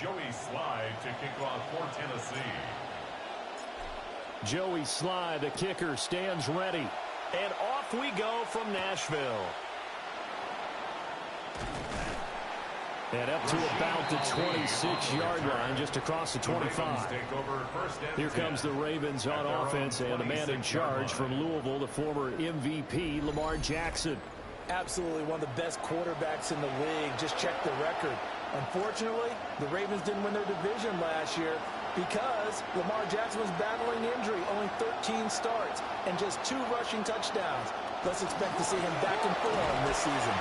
Joey Slye to kick off for Tennessee. Joey Slye, the kicker, stands ready. And off we go from Nashville. And up to about the 26-yard line, just across the 25. Here comes the Ravens on offense, and the man in charge from Louisville, the former MVP, Lamar Jackson. Absolutely one of the best quarterbacks in the league. Just check the record. Unfortunately, the Ravens didn't win their division last year because Lamar Jackson was battling injury, only 13 starts and just 2 rushing touchdowns. Let's expect to see him back in form this season.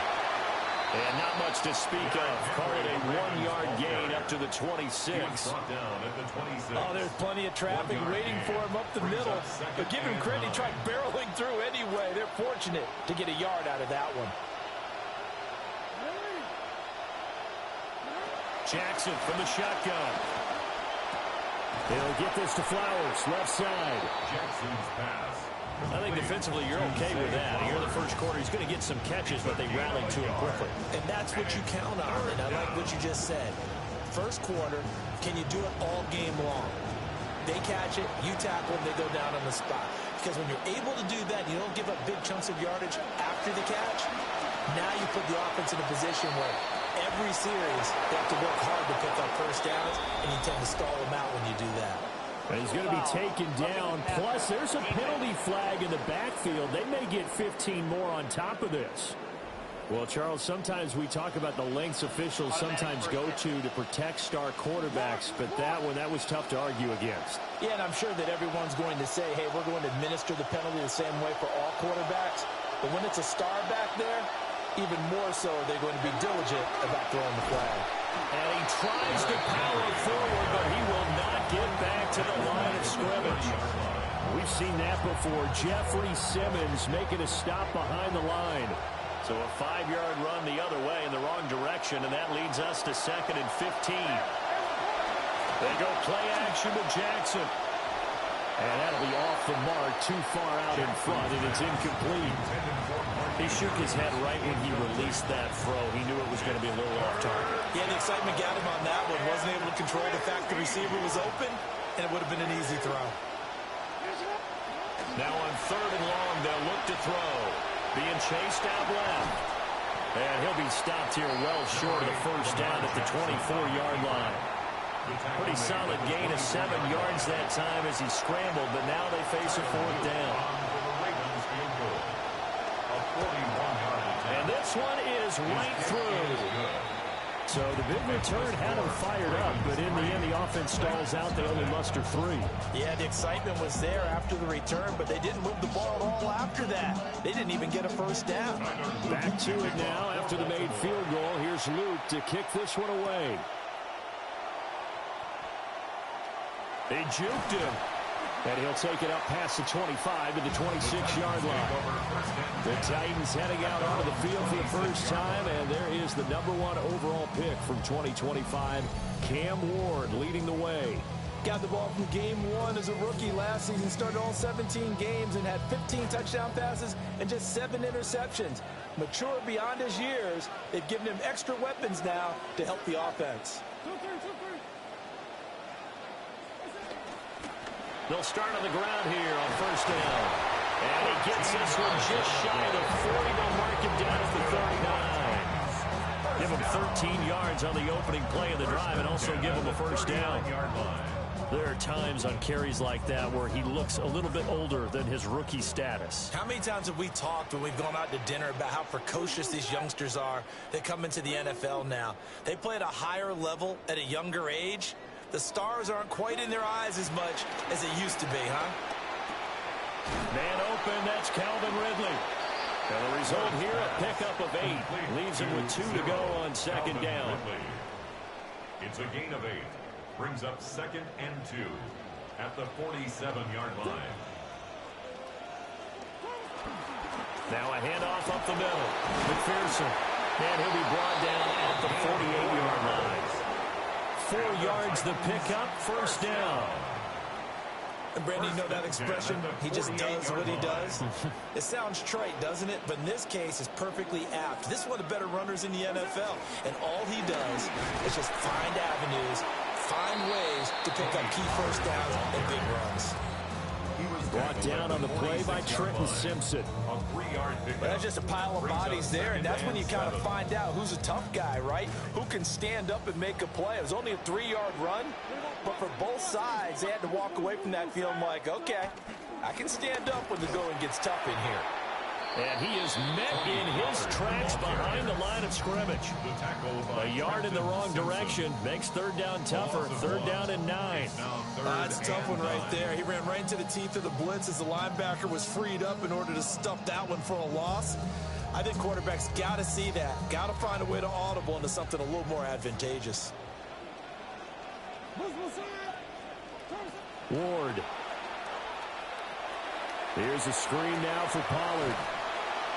And not much to speak of. Call it a 1-yard gain up to the 26. Oh, there's plenty of traffic waiting for him up the middle. But give him credit, he tried barreling through anyway. They're fortunate to get a yard out of that one. Jackson from the shotgun. He'll get this to Flowers, left side. Jackson's pass. I think defensively you're okay with that. Here in the first quarter, he's going to get some catches, but they rallied to him quickly. And that's what you count on, and I like what you just said. First quarter, can you do it all game long? They catch it, you tackle them, they go down on the spot. Because when you're able to do that, you don't give up big chunks of yardage after the catch. Now you put the offense in a position where every series they have to work hard to pick up first downs, and you tend to stall them out when you do that. And he's going to be taken down. Plus, there's a penalty flag in the backfield. They may get 15 more on top of this. Well, Charles, sometimes we talk about the lengths officials sometimes go to protect star quarterbacks, but that one, that was tough to argue against. Yeah, and I'm sure that everyone's going to say, hey, we're going to administer the penalty the same way for all quarterbacks. But when it's a star back there, even more so, they're going to be diligent about throwing the flag. And he tries to power forward, but he will not get back to the line of scrimmage. We've seen that before. Jeffrey Simmons making a stop behind the line. So a 5-yard run the other way in the wrong direction, and that leads us to 2nd and 15. They go play action to Jackson. And that'll be off the mark, too far out in front, and it's incomplete. He shook his head right when he released that throw. He knew it was going to be a little off target. Yeah, the excitement got him on that one. Wasn't able to control the fact the receiver was open, and it would have been an easy throw. Now on 3rd and long, they'll look to throw. Being chased out left. And he'll be stopped here well short of the first down at the 24-yard line. Pretty solid gain of 7 yards that time as he scrambled, but now they face a 4th down. And this one is right through. So the big return had him fired up, but in the end, the offense stalls out. They only muster 3. Yeah, the excitement was there after the return, but they didn't move the ball at all after that. They didn't even get a first down. Back to it now after the made field goal. Here's Luke to kick this one away. They juked him. And he'll take it up past the 25 to the 26-yard line. The Titans heading out onto the field for the first time, and there is the #1 overall pick from 2025, Cam Ward, leading the way. Got the ball from game 1 as a rookie last season, started all 17 games and had 15 touchdown passes and just 7 interceptions. Mature beyond his years, they've given him extra weapons now to help the offense. They'll start on the ground here on first down. And he gets this one just shy of the 40. They'll mark him down at the 39. Give him 13 yards on the opening play of the drive and also give him a first down. There are times on carries like that where he looks a little bit older than his rookie status. How many times have we talked when we've gone out to dinner about how precocious these youngsters are that come into the NFL now? They play at a higher level at a younger age. The stars aren't quite in their eyes as much as they used to be, huh? Man open, that's Calvin Ridley. And the result here, a pickup of 8. Leaves him with 2 to go on 2nd down. It's a gain of 8. Brings up 2nd and 2 at the 47-yard line. Now a handoff up the middle. McPherson. And he'll be brought down at the 48-yard line. 4 yards the pickup, first down. And Brandon, you know that expression? He just does what he does. It sounds trite, doesn't it? But in this case, it's perfectly apt. This is one of the better runners in the NFL. And all he does is just find avenues pick up key first downs and big runs. Brought down on the play by Trenton Simpson. But that's just a pile of bodies there, and that's when you kind of find out who's a tough guy, right? Who can stand up and make a play. It was only a 3-yard run, but for both sides, they had to walk away from that feeling like, okay, I can stand up when the going gets tough in here. And he is met in his tracks behind the line of scrimmage. A yard in the wrong direction makes third down tougher. Third down and 9. That's a tough one right there. He ran right into the teeth of the blitz as the linebacker was freed up in order to stuff that one for a loss. I think quarterbacks got to see that. Got to find a way to audible into something a little more advantageous. Ward. Here's a screen now for Pollard.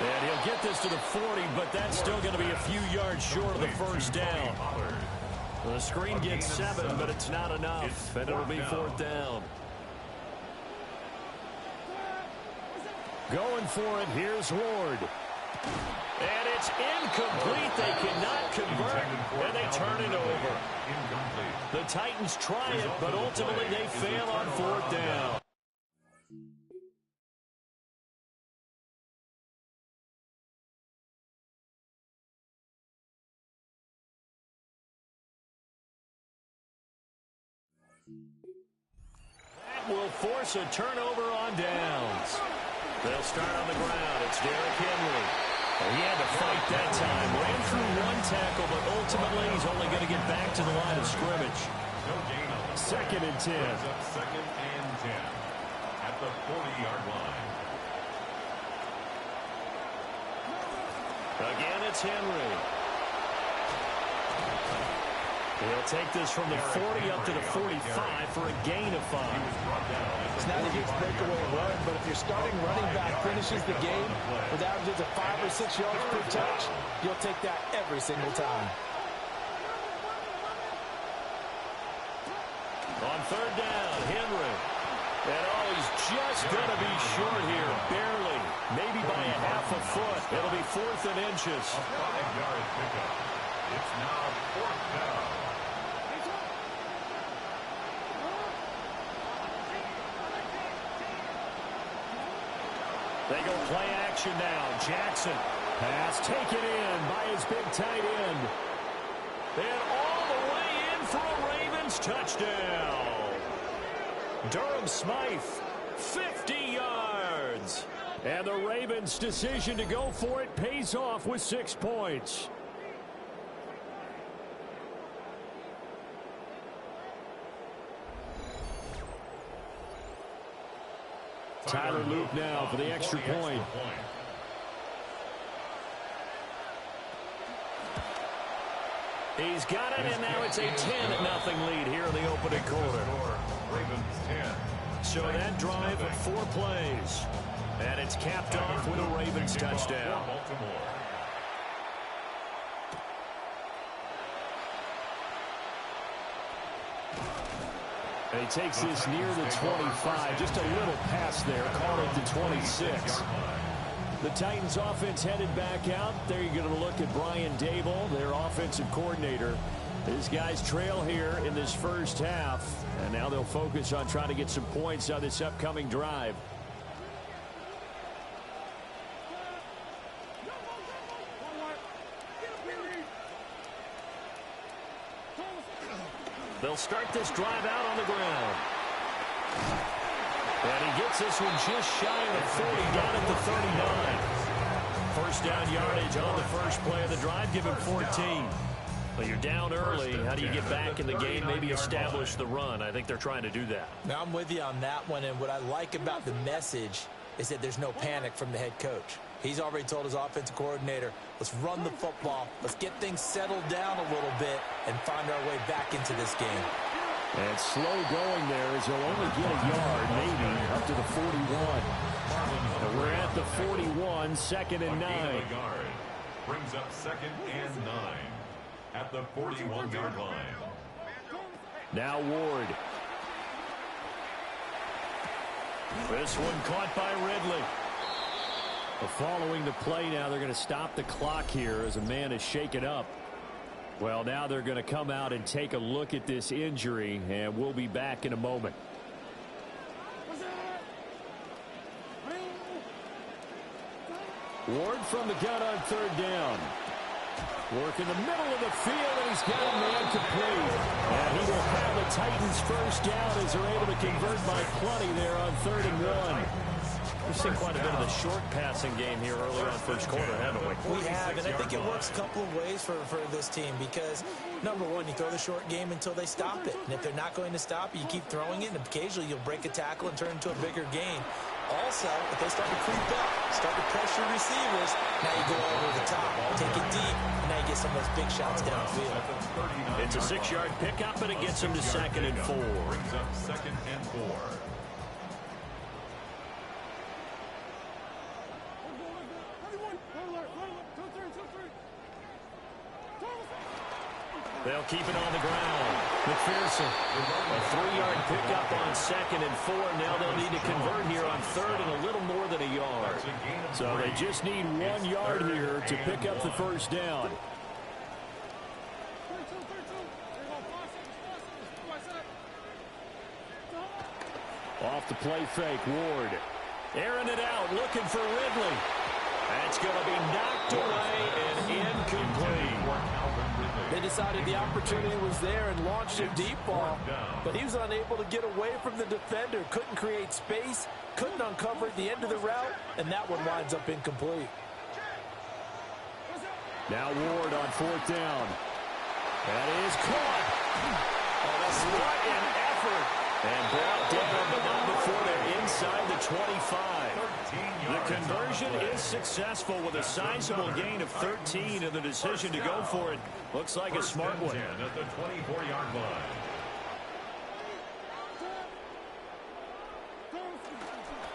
And he'll get this to the 40, but that's still going to be a few yards short of the first down. The screen gets 7, but it's not enough, and it'll be fourth down. Going for it, here's Ward. And it's incomplete. They cannot convert, and they turn it over. The Titans try it, but ultimately they fail on fourth down. That will force a turnover on downs. They'll start on the ground. It's Derrick Henry. He had to fight that time. Ran through one tackle, but ultimately he's only going to get back to the line of scrimmage. Second and 10. Second and 10 at the 40-yard line. Again, it's Henry. He'll take this from the 40 up to the 45 for a gain of 5. It's not a huge breakaway run, but if your starting running back finishes the game with averages of 5 or 6 yards per touch, you'll take that every single time. On third down, Henry. And he's just going to be short here, barely, maybe by a half a foot. It'll be fourth and inches. A 5-yard pickup. It's now fourth down. They go play action now. Jackson. Pass taken in by his big tight end. And all the way in for a Ravens touchdown. Durham Smythe, 50 yards. And the Ravens' decision to go for it pays off with 6 points. Tyler Luke now for the extra point. He's got it, and now it's a 10-0 lead here in the opening quarter. So that drive of 4 plays. And it's capped off with a Ravens touchdown. He takes this near the 25. Just a little pass there. Caught it to 26. The Titans offense headed back out. There you're going to look at Brian Dable, their offensive coordinator. These guys trail here in this first half. And now they'll focus on trying to get some points on this upcoming drive. They'll start this drive out on the ground. And he gets this one just shy of the 40, down at the 39. First down yardage on the first play of the drive, give him 14. But you're down early. How do you get back in the game, maybe establish the run? I think they're trying to do that. Now, I'm with you on that one, and what I like about the message is that there's no panic from the head coach. He's already told his offensive coordinator, let's run the football, let's get things settled down a little bit and find our way back into this game. And slow going there as he'll only get a yard, maybe, up to the 41. And we're at the 41, second and 9. Brings up second and 9 at the 41-yard line. Now Ward. This one caught by Ridley. Following the play now, they're going to stop the clock here as a man is shaken up. Well, now they're going to come out and take a look at this injury, and we'll be back in a moment. Ward from the gun on third down. Work in the middle of the field, and he's got a man complete. And he will have the Titans first down as they're able to convert by plenty there on 3rd and 1. We've seen quite a bit of the short passing game here early on first quarter, haven't we? We have, and I think it works a couple of ways for this team because, number one, you throw the short game until they stop it. And if they're not going to stop it, you keep throwing it, and occasionally you'll break a tackle and turn it into a bigger gain. Also, if they start to creep up, start to pressure receivers, now you go over the top, take it deep, and now you get some of those big shots downfield. It's a 6-yard pickup, and it gets him to 2nd and 4. Brings up 2nd and 4. They'll keep it on the ground. McPherson, a 3-yard pickup on 2nd and 4. Now they'll need to convert here on 3rd and a little more than a yard. So they just need 1 yard here to pick up the first down. Off the play fake, Ward. Airing it out, looking for Ridley. That's going to be knocked away and incomplete. They decided the opportunity was there and launched a deep ball, but he was unable to get away from the defender, couldn't create space, couldn't uncover the end of the route, and that one winds up incomplete. Now Ward on 4th down. That is caught. Oh, that's what an effort. And brought down, but not before they're inside the 25. The conversion is successful with a sizable gain of 13, and the decision to go for it looks like a smart one. At the 24-yard line.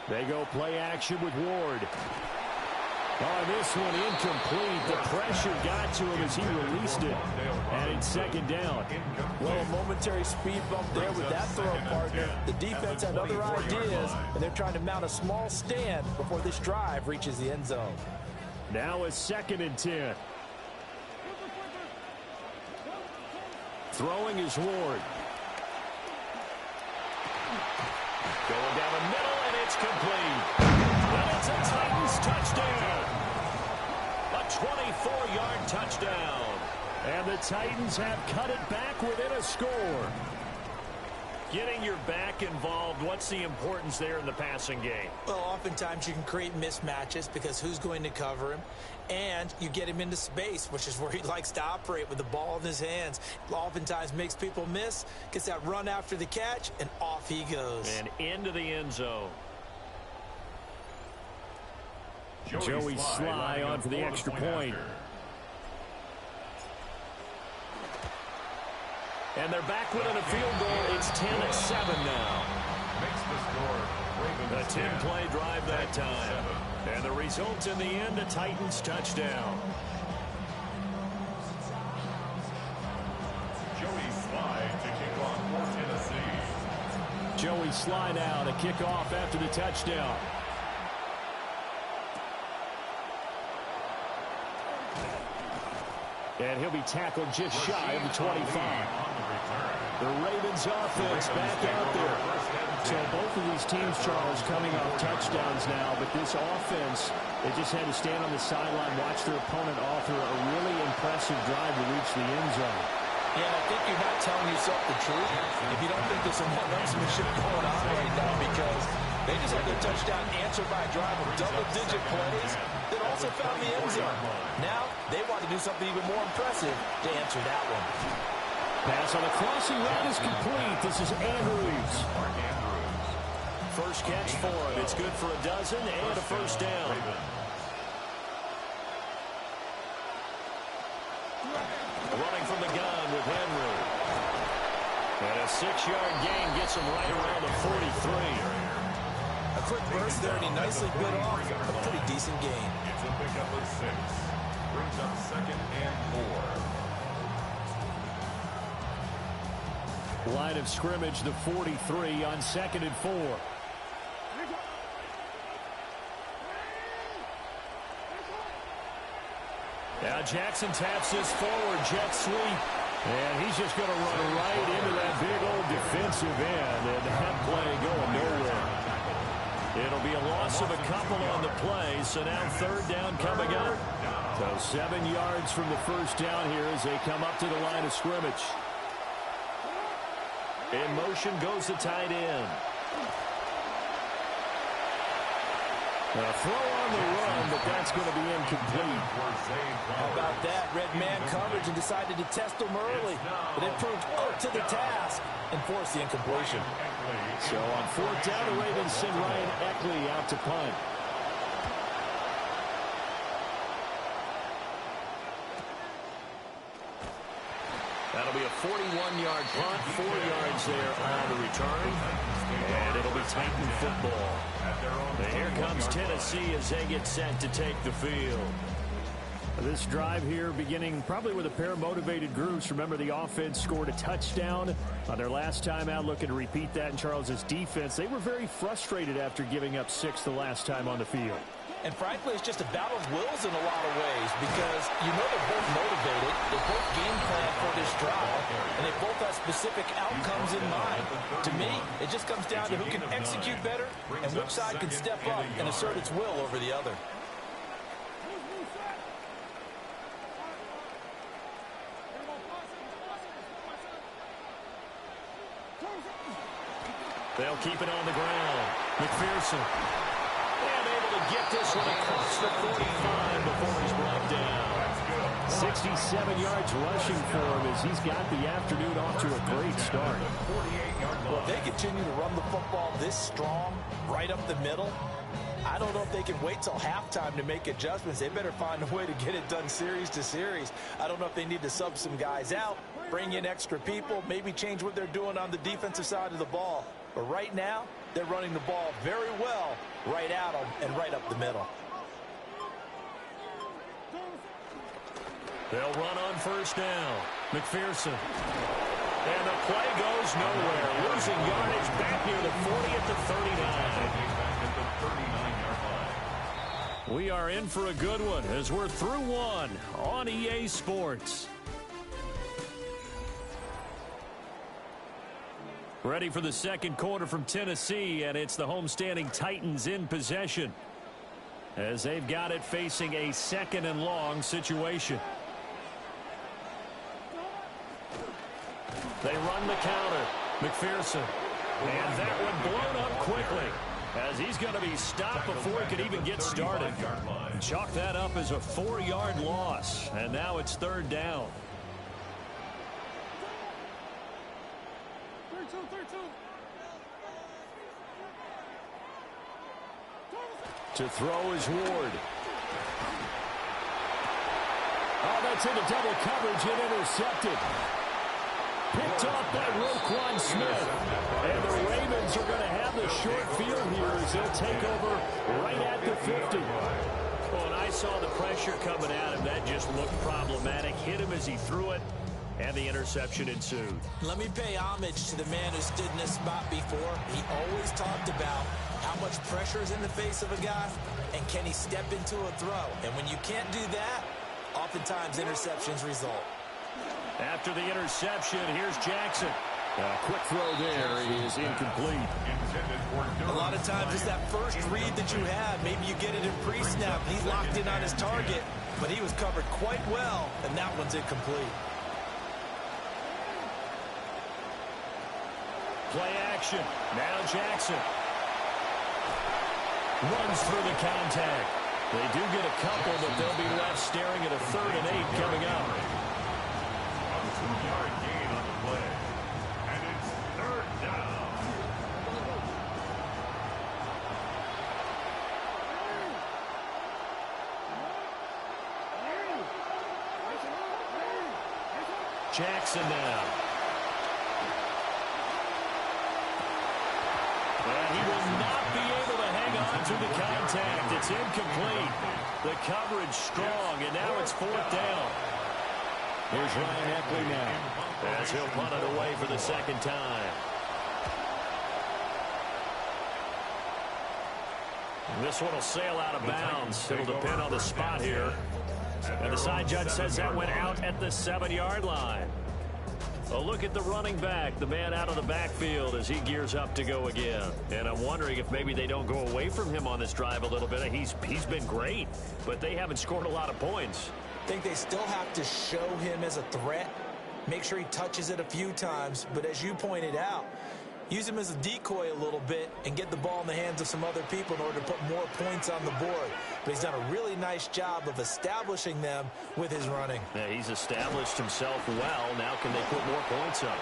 They go play action with Ward. Oh, this one incomplete. The pressure got to him as he released it. And it's 2nd down. Well, a momentary speed bump there with that throw, partner. The defense had other ideas, and they're trying to mount a small stand before this drive reaches the end zone. Now it's 2nd and 10. Throwing is Ward. Going down the middle, and it's complete. And it's a Titans touchdown. A 24-yard touchdown. And the Titans have cut it back within a score. Getting your back involved, what's the importance there in the passing game? Well, oftentimes you can create mismatches because who's going to cover him? And you get him into space, which is where he likes to operate with the ball in his hands. Oftentimes makes people miss, gets that run after the catch, and off he goes. And into the end zone. Joey Sly on for the extra point. And they're back within a field goal. It's 10-7 now. Makes the score. A 10-play drive that time. And the result in the end, a Titans touchdown. Joey Sly to kick off for Tennessee. Joey Sly now to kick off after the touchdown. And he'll be tackled just shy of the 25. The Ravens offense back out there. So both of these teams, Charles, coming off touchdowns now, but this offense, they just had to stand on the sideline, watch their opponent offer a really impressive drive to reach the end zone. Yeah, I think you're not telling yourself the truth if you don't think there's some one-upsmanship going on right now, because they just had their touchdown answered by a drive of double-digit plays that also found the end zone. Now, they want to do something even more impressive to answer that one. Pass on the crossing route is complete. This is Andrews. First catch for him. It's good for a dozen and a first down. Running from the gun with Henry. And a 6-yard gain gets him right around the 43. A quick burst there, and he nicely bit off a pretty decent gain. It's a pickup of 6. Brings up 2nd and 4. Line of scrimmage, the 43 on 2nd and 4. Now Jackson taps this forward, jet sweep. And he's just going to run right into that big old defensive end. And that play going nowhere. It'll be a loss of a couple on the play. So now third down coming up. So 7 yards from the first down here as they come up to the line of scrimmage. In motion goes the tight end. A throw on the run, but that's going to be incomplete. How about that? Red man coverage and decided to test them early. But it proved up to the task and forced the incompletion. So on fourth down, the Ravens send Ryan Eckley out to punt. That'll be a 41-yard punt, 4 yards there on the return. And it'll be Titan football. And here comes Tennessee as they get set to take the field. This drive here beginning probably with a pair of motivated groups. Remember, the offense scored a touchdown on their last time out. Looking to repeat that in Charles's defense. They were very frustrated after giving up 6 the last time on the field. And frankly, it's just a battle of wills in a lot of ways because you know they're both motivated. They both game plan for this drive, and they both have specific outcomes in mind. To me, it just comes down to who can execute better and which side can step up and assert its will over the other. They'll keep it on the ground. McPherson. And able to get this one across the 45 before he's brought down. 67 yards rushing for him as he's got the afternoon off to a great start. Well, if they continue to run the football this strong, right up the middle, I don't know if they can wait till halftime to make adjustments. They better find a way to get it done series to series. I don't know if they need to sub some guys out, bring in extra people, maybe change what they're doing on the defensive side of the ball. But right now, they're running the ball very well right at them and right up the middle. They'll run on first down. McPherson. And the play goes nowhere. Losing yardage back near the 40 at the 39. We are in for a good one as we're through one on EA Sports. Ready for the second quarter from Tennessee, and it's the homestanding Titans in possession as they've got it facing a second and long situation. They run the counter. McPherson. And that one blown up quickly as he's going to be stopped before he could even get started. Chalk that up as a 4-yard loss, and now it's third down. To throw is Ward. Oh, that's into double coverage and intercepted. Picked off by Roquan Smith. And the Ravens are going to have the short field here as they'll take over right at the 50. Well, and I saw the pressure coming at him. That just looked problematic. Hit him as he threw it, and the interception ensued. Let me pay homage to the man who stood in this spot before. He always talked about how much pressure is in the face of a guy, and can he step into a throw? And when you can't do that, oftentimes interceptions result. After the interception, here's Jackson. A quick throw there is incomplete. A lot of times it's that first read that you have. Maybe you get it in pre-snap. He's locked in on his target, but he was covered quite well, and that one's incomplete. Play action. Now Jackson. Runs through the contact. They do get a couple, but they'll be left staring at a 3rd and 8 coming up. A 2-yard gain on the play. And it's third down. Jackson now. And he will not be able to hang on to the contact. It's incomplete. The coverage strong, and now it's 4th down. Here's Ryan Eckley now as he'll punt it away for the second time. This one will sail out of bounds. It'll depend on the spot here. And the side judge says that went out at the 7-yard line. A look at the running back, the man out of the backfield as he gears up to go again. And I'm wondering if maybe they don't go away from him on this drive a little bit. He's been great, but they haven't scored a lot of points. I think they still have to show him as a threat, make sure he touches it a few times. But as you pointed out, use him as a decoy a little bit and get the ball in the hands of some other people in order to put more points on the board. But he's done a really nice job of establishing them with his running. Yeah, he's established himself well. Now can they put more points up?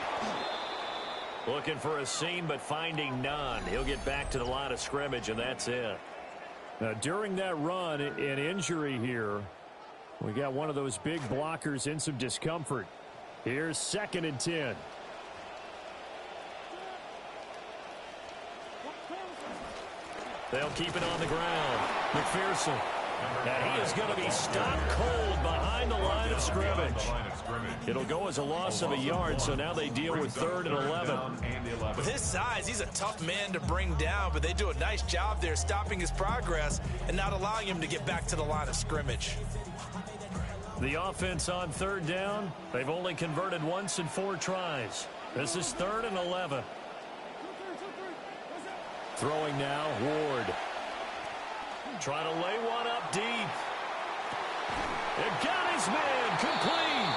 Looking for a seam, but finding none. He'll get back to the line of scrimmage, and that's it. Now, during that run, an injury here. We got one of those big blockers in some discomfort. Here's 2nd and 10. They'll keep it on the ground. McPherson. And he is going to be stopped cold behind the line of scrimmage. It'll go as a loss of a yard, so now they deal with 3rd and 11. With his size, he's a tough man to bring down, but they do a nice job there stopping his progress and not allowing him to get back to the line of scrimmage. The offense on 3rd down, they've only converted once in 4 tries. This is 3rd and 11. Throwing now, Ward. Trying to lay one up deep. It got his man complete.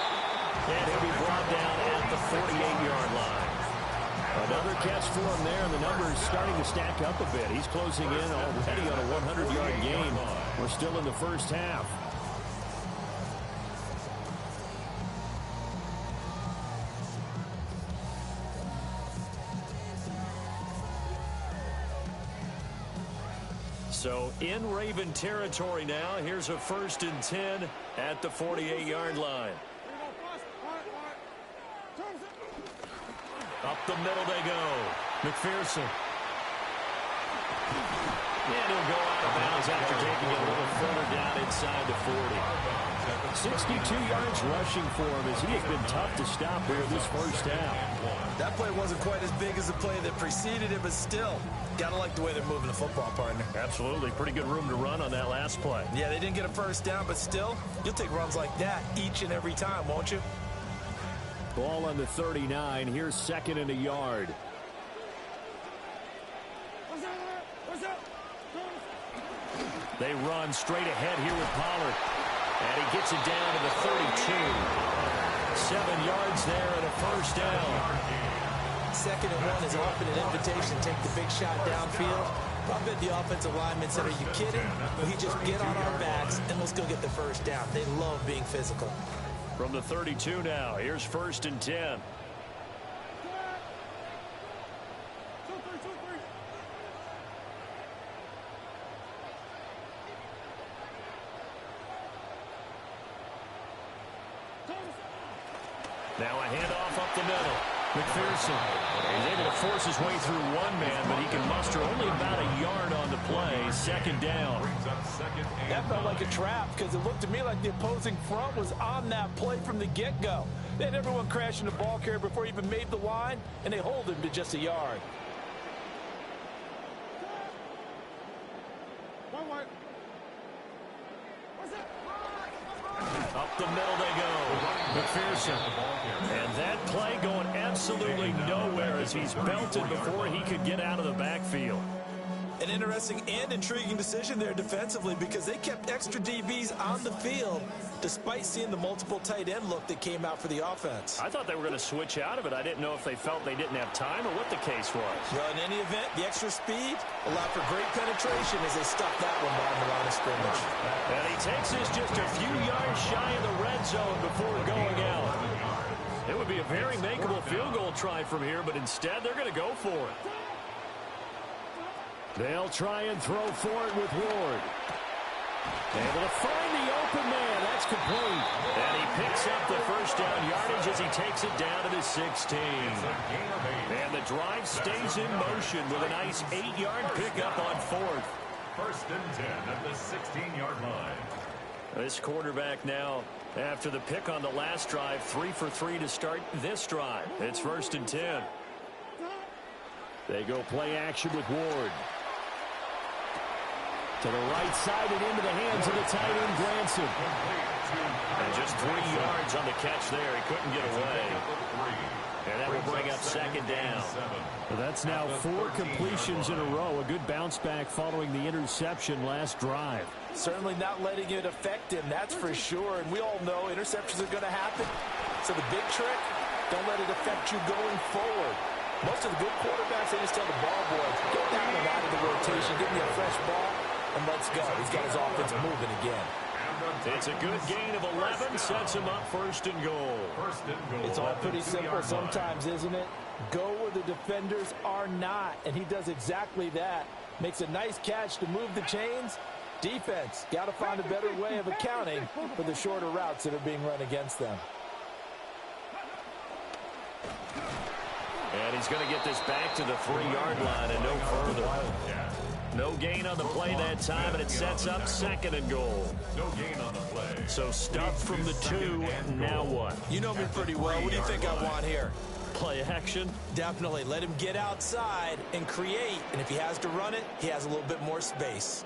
And he'll be brought down at the 48-yard line. Another catch for him there, and the numbers starting to stack up a bit. He's closing in already on a 100-yard game. We're still in the first half. So in Raven territory now. Here's a 1st and 10 at the 48-yard line. Up the middle they go. McPherson. And he'll go out of bounds after taking it a little further down inside the 40. 62 yards rushing for him as he has been tough to stop here this first half. That play wasn't quite as big as the play that preceded it, but still, gotta like the way they're moving the football, partner. Absolutely. Pretty good room to run on that last play. Yeah, they didn't get a first down, but still, you'll take runs like that each and every time, won't you? Ball on the 39. Here's 2nd and a yard. They run straight ahead here with Pollard. And he gets it down to the 32. 7 yards there and a first down. 2nd and 1 is often an invitation to take the big shot downfield. I bet the offensive linemen said, are you kidding? We just get on our backs and let's go get the first down. They love being physical. From the 32 now, here's 1st and 10. Now a handoff up the middle. McPherson. He's able to force his way through one man, but he can muster only about a yard on the play. 2nd down. That felt like a trap because it looked to me like the opposing front was on that play from the get-go. They had everyone crashing the ball carrier before he even made the line, and they hold him to just a yard. Up the middle they go. McPherson. And that play going absolutely nowhere as he's belted before he could get out of the backfield. An interesting and intriguing decision there defensively because they kept extra DBs on the field despite seeing the multiple tight end look that came out for the offense. I thought they were going to switch out of it. I didn't know if they felt they didn't have time or what the case was. Well, in any event, the extra speed allowed for great penetration as they stuffed that one behind the line of scrimmage. And he takes this just a few yards shy of the red zone before going out. It would be a very makeable field goal try from here, but instead they're going to go for it. They'll try and throw for it with Ward. Able to find the open man. That's complete. And he picks up the first down yardage as he takes it down to the 16. And the drive stays in motion with a nice 8-yard pickup on 4th. 1st and 10 at the 16-yard line. This quarterback now, after the pick on the last drive, 3 for 3 to start this drive. It's 1st and 10. They go play action with Ward. To the right side and into the hands of the tight end, Granson. And just 3 yards on the catch there. He couldn't get away. And that will bring up second down. Well, that's now 4 completions in a row. A good bounce back following the interception last drive. Certainly not letting it affect him, that's for sure. And we all know interceptions are going to happen. So the big trick, don't let it affect you going forward. Most of the good quarterbacks, they just tell the ball boy, get down the line of the rotation, give me a fresh ball, and let's go. He's got his offense moving again. It's a good gain of 11, sets him up first and goal. It's all pretty simple sometimes, isn't it? Go where the defenders are not, and he does exactly that. Makes a nice catch to move the chains. Defense, got to find a better way of accounting for the shorter routes that are being run against them. And he's going to get this back to the 3-yard line and no further. No gain on the play that time, and it sets up second and goal. No gain on the play. So stuffed from the 2, now what? You know me pretty well. What do you think I want here? Play action? Definitely. Let him get outside and create. And if he has to run it, he has a little bit more space.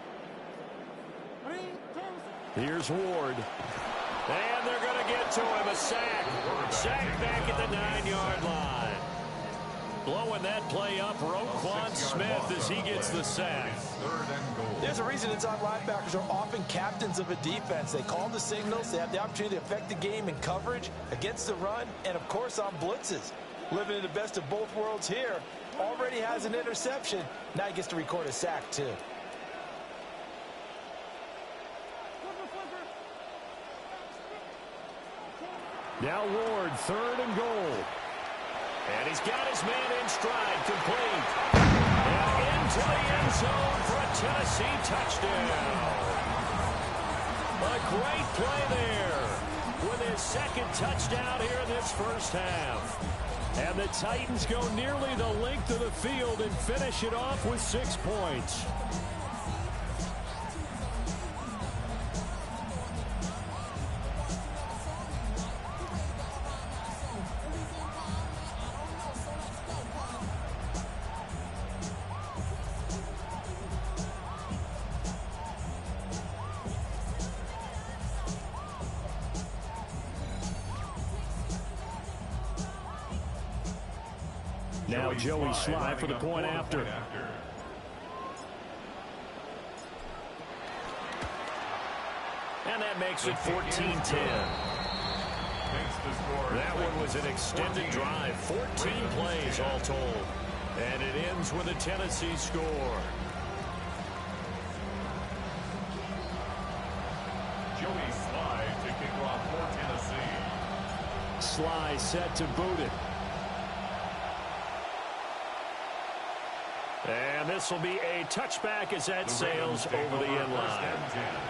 Here's Ward. And they're going to get to him. A sack. Sack back at the 9-yard line. Blowing that play up, Roquan Smith as he gets the sack. There's a reason inside linebackers are often captains of a defense. They call the signals. They have the opportunity to affect the game in coverage, against the run, and, of course, on blitzes. Living in the best of both worlds here. Already has an interception. Now he gets to record a sack, too. Now Ward, 3rd and goal. And he's got his man in stride, complete. Now into the end zone for a Tennessee touchdown. A great play there with his second touchdown here in this first half. And the Titans go nearly the length of the field and finish it off with 6 points. Now Joey Sly for the point after. And that makes it 14-10. That one was an extended drive. 14 plays all told. And it ends with a Tennessee score. Joey Sly to kick off for Tennessee. Sly set to boot it. And this will be a touchback as that sails over the end line.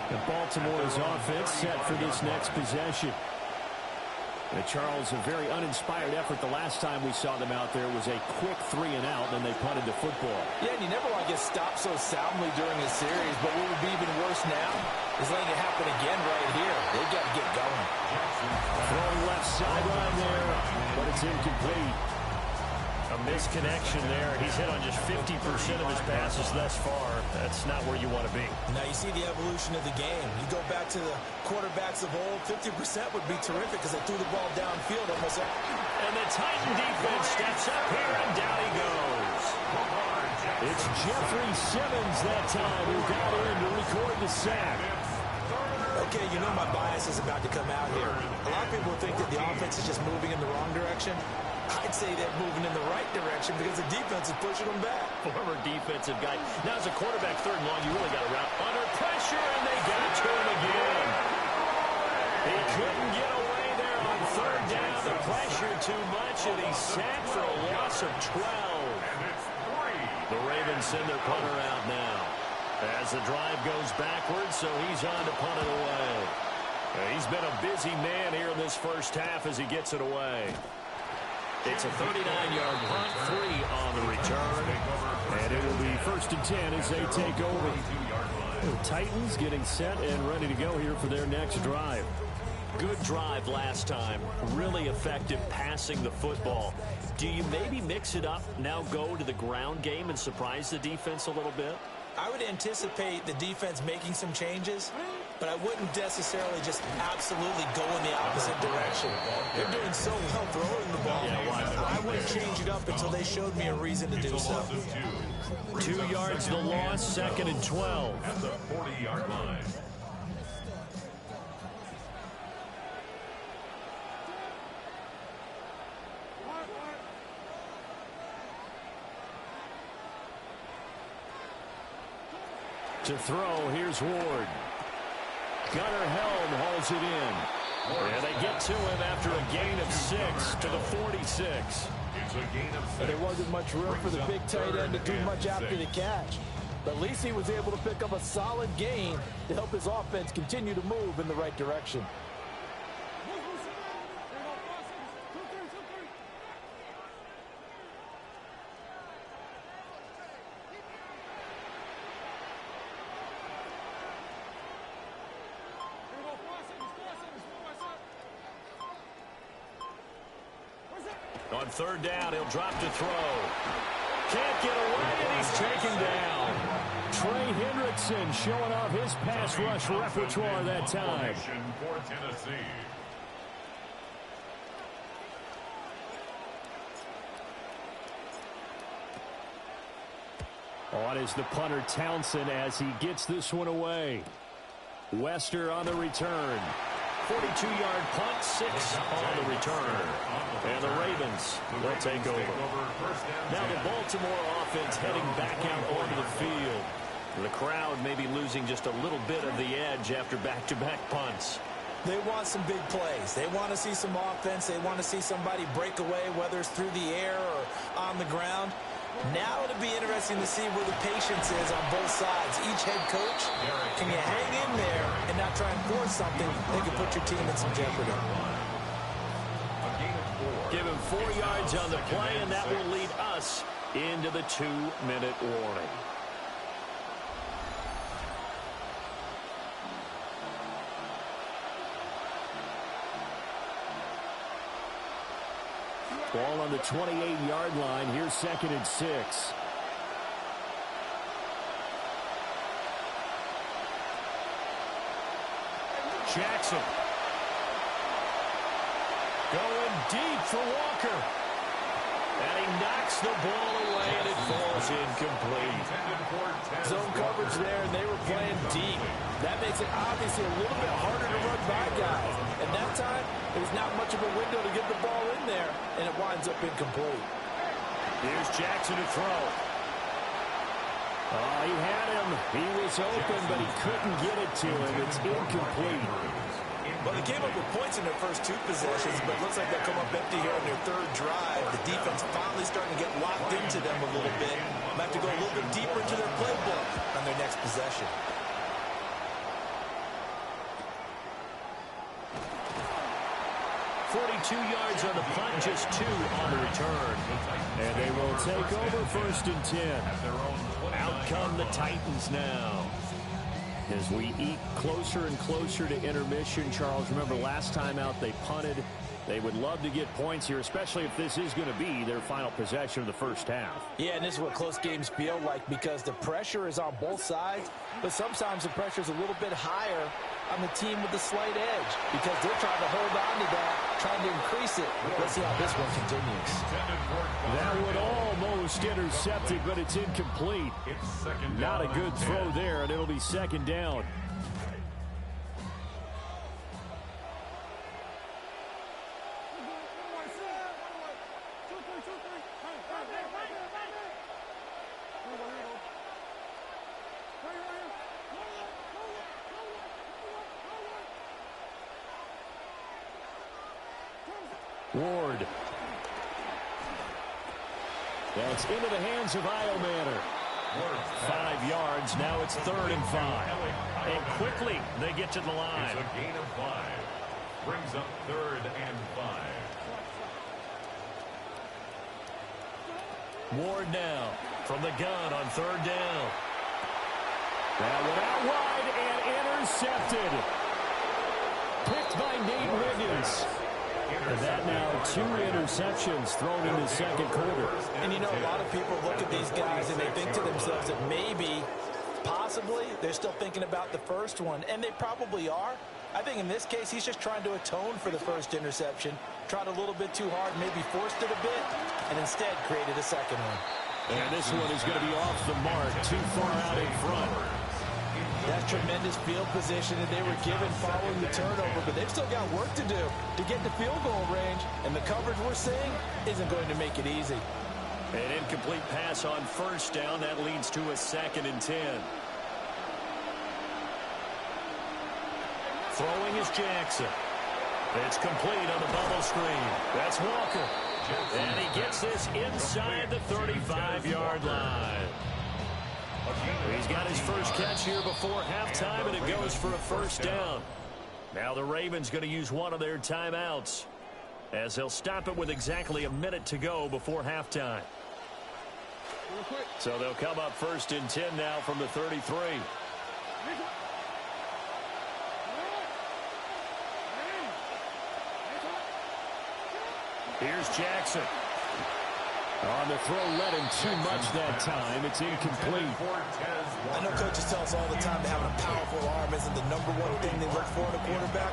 The Baltimore's offense set for this next possession. And Charles, a very uninspired effort. The last time we saw them out there was a quick 3-and-out, and they punted the football. Yeah, and you never want to get stopped so soundly during a series, but what would be even worse now is letting it happen again right here. They've got to get going. Throwing left sideline there, but it's incomplete. A misconnection there. He's hit on just 50% of his passes thus far. That's not where you want to be. Now you see the evolution of the game. You go back to the quarterbacks of old, 50% would be terrific because they threw the ball downfield almost. And the Titan defense steps up here, and down he goes. It's Jeffrey Simmons that time who got in to record the sack. Okay, you know my bias is about to come out here. A lot of people think that the offense is just moving in the wrong direction. I'd say they're moving in the right direction because the defense is pushing them back. Former defensive guy. Now as a quarterback, 3rd and long, you really got to route under pressure, and they got to him again. He couldn't get away there on 3rd down. The pressure too much, and he's sacked for a loss of 12. The Ravens send their punter out now as the drive goes backwards, so he's on to punt it away. He's been a busy man here in this first half as he gets it away. It's a 39-yard punt, 3 on the return. And it will be 1st and 10 as they take over. The Titans getting set and ready to go here for their next drive. Good drive last time. Really effective passing the football. Do you maybe mix it up, now go to the ground game and surprise the defense a little bit? I would anticipate the defense making some changes. but I wouldn't necessarily just absolutely go in the opposite direction. They're doing so well throwing the ball. I wouldn't change it up until they showed me a reason to do so. 2 yards the loss, 2nd and 12. At the 40-yard line. To throw, here's Ward. Gunnar Helm hauls it in. And they get to him after a gain of 6 to the 46. It's a gain of 6. There wasn't much room for the big tight end to do much after the catch. But at least he was able to pick up a solid gain to help his offense continue to move in the right direction. On 3rd down, he'll drop to throw. Can't get away, and he's taken down. Trey Hendrickson showing off his pass rush repertoire that time. For Tennessee. On is the punter Townsend as he gets this one away. Wester on the return. 42-yard punt, 6 on the return. And the Ravens will take over. Now the Baltimore offense heading back out onto the field. The crowd may be losing just a little bit of the edge after back-to-back punts. They want some big plays. They want to see some offense. They want to see somebody break away, whether it's through the air or on the ground. Now it'll be interesting to see where the patience is on both sides. Each head coach, can you hang in there and not try and force something that could put your team in some jeopardy? Give him 4 yards on the play, and that will lead us into the 2-minute warning. Ball on the 28-yard line. Here's 2nd and 6. Jackson. Going deep for Walker. And he knocks the ball away, and it falls incomplete. Zone coverage there, and they were playing deep. That makes it obviously a little bit harder to run by guys. And that time, there's not much of a window to get the ball in there, and it winds up incomplete. Here's Jackson to throw. Oh, he had him. He was open, but he couldn't get it to him. It's incomplete. Well, they came up with points in their first 2 possessions, but it looks like they'll come up empty here on their 3rd drive. The defense finally starting to get locked into them a little bit. Might have to go a little bit deeper into their playbook on their next possession. .42 yards on the punt, just 2 on the return. And they will take over 1st and 10. Out come the Titans now. As we eke closer and closer to intermission, Charles, remember last time out they punted. They would love to get points here, especially if this is going to be their final possession of the first half. Yeah, and this is what close games feel like because the pressure is on both sides, but sometimes the pressure is a little bit higher on the team with the slight edge because they're trying to hold on to that, trying to increase it. Let's see how this one continues. That would almost intercept it, but it's incomplete. Not a good throw there, and it'll be 2nd down. Ward. That's into the hands of Iomanner. 5 yards. Now it's 3rd and 5. And quickly they get to the line. It's a gain of 5. Brings up 3rd and 5. Ward now from the gun on 3rd down. That one out wide and intercepted. Picked by Nate Wiggins. And that now 2 interceptions thrown in the 2nd quarter. And you know, a lot of people look at these guys and they think to themselves that maybe Possibly. They're still thinking about the first one, and they probably are. I think in this case, he's just trying to atone for the first interception. Tried a little bit too hard, maybe forced it a bit, and instead created a second one. And this one is going to be off the mark, too far out in front. That's tremendous field position that they were given following the turnover, but they've still got work to do to get to field goal range, and the coverage we're seeing isn't going to make it easy. An incomplete pass on first down. That leads to a 2nd and 10. Throwing is Jackson. It's complete on the bubble screen. That's Walker. And he gets this inside the 35-yard line. He's got his first catch here before halftime, and it goes for a first down. Now the Ravens going to use one of their timeouts, as they'll stop it with exactly a minute to go before halftime. So they'll come up 1st and 10 now from the 33. Here's Jackson. On the throw, led him too much that time. It's incomplete. I know coaches tell us all the time that having a powerful arm isn't the #1 thing they look for in a quarterback.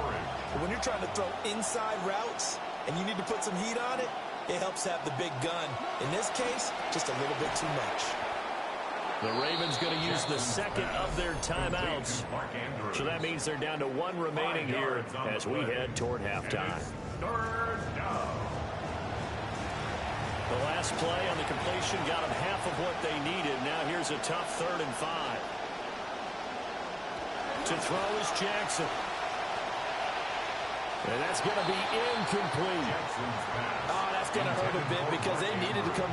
But when you're trying to throw inside routes and you need to put some heat on it, it helps have the big gun. In this case, just a little bit too much. The Ravens going to use the 2nd of their timeouts. So that means they're down to 1 remaining here as we head toward halftime. The last play on the completion got them half of what they needed. Now here's a tough 3rd and 5. To throw is Jackson. And that's going to be incomplete. Oh, that's going to hurt a bit because they needed to come.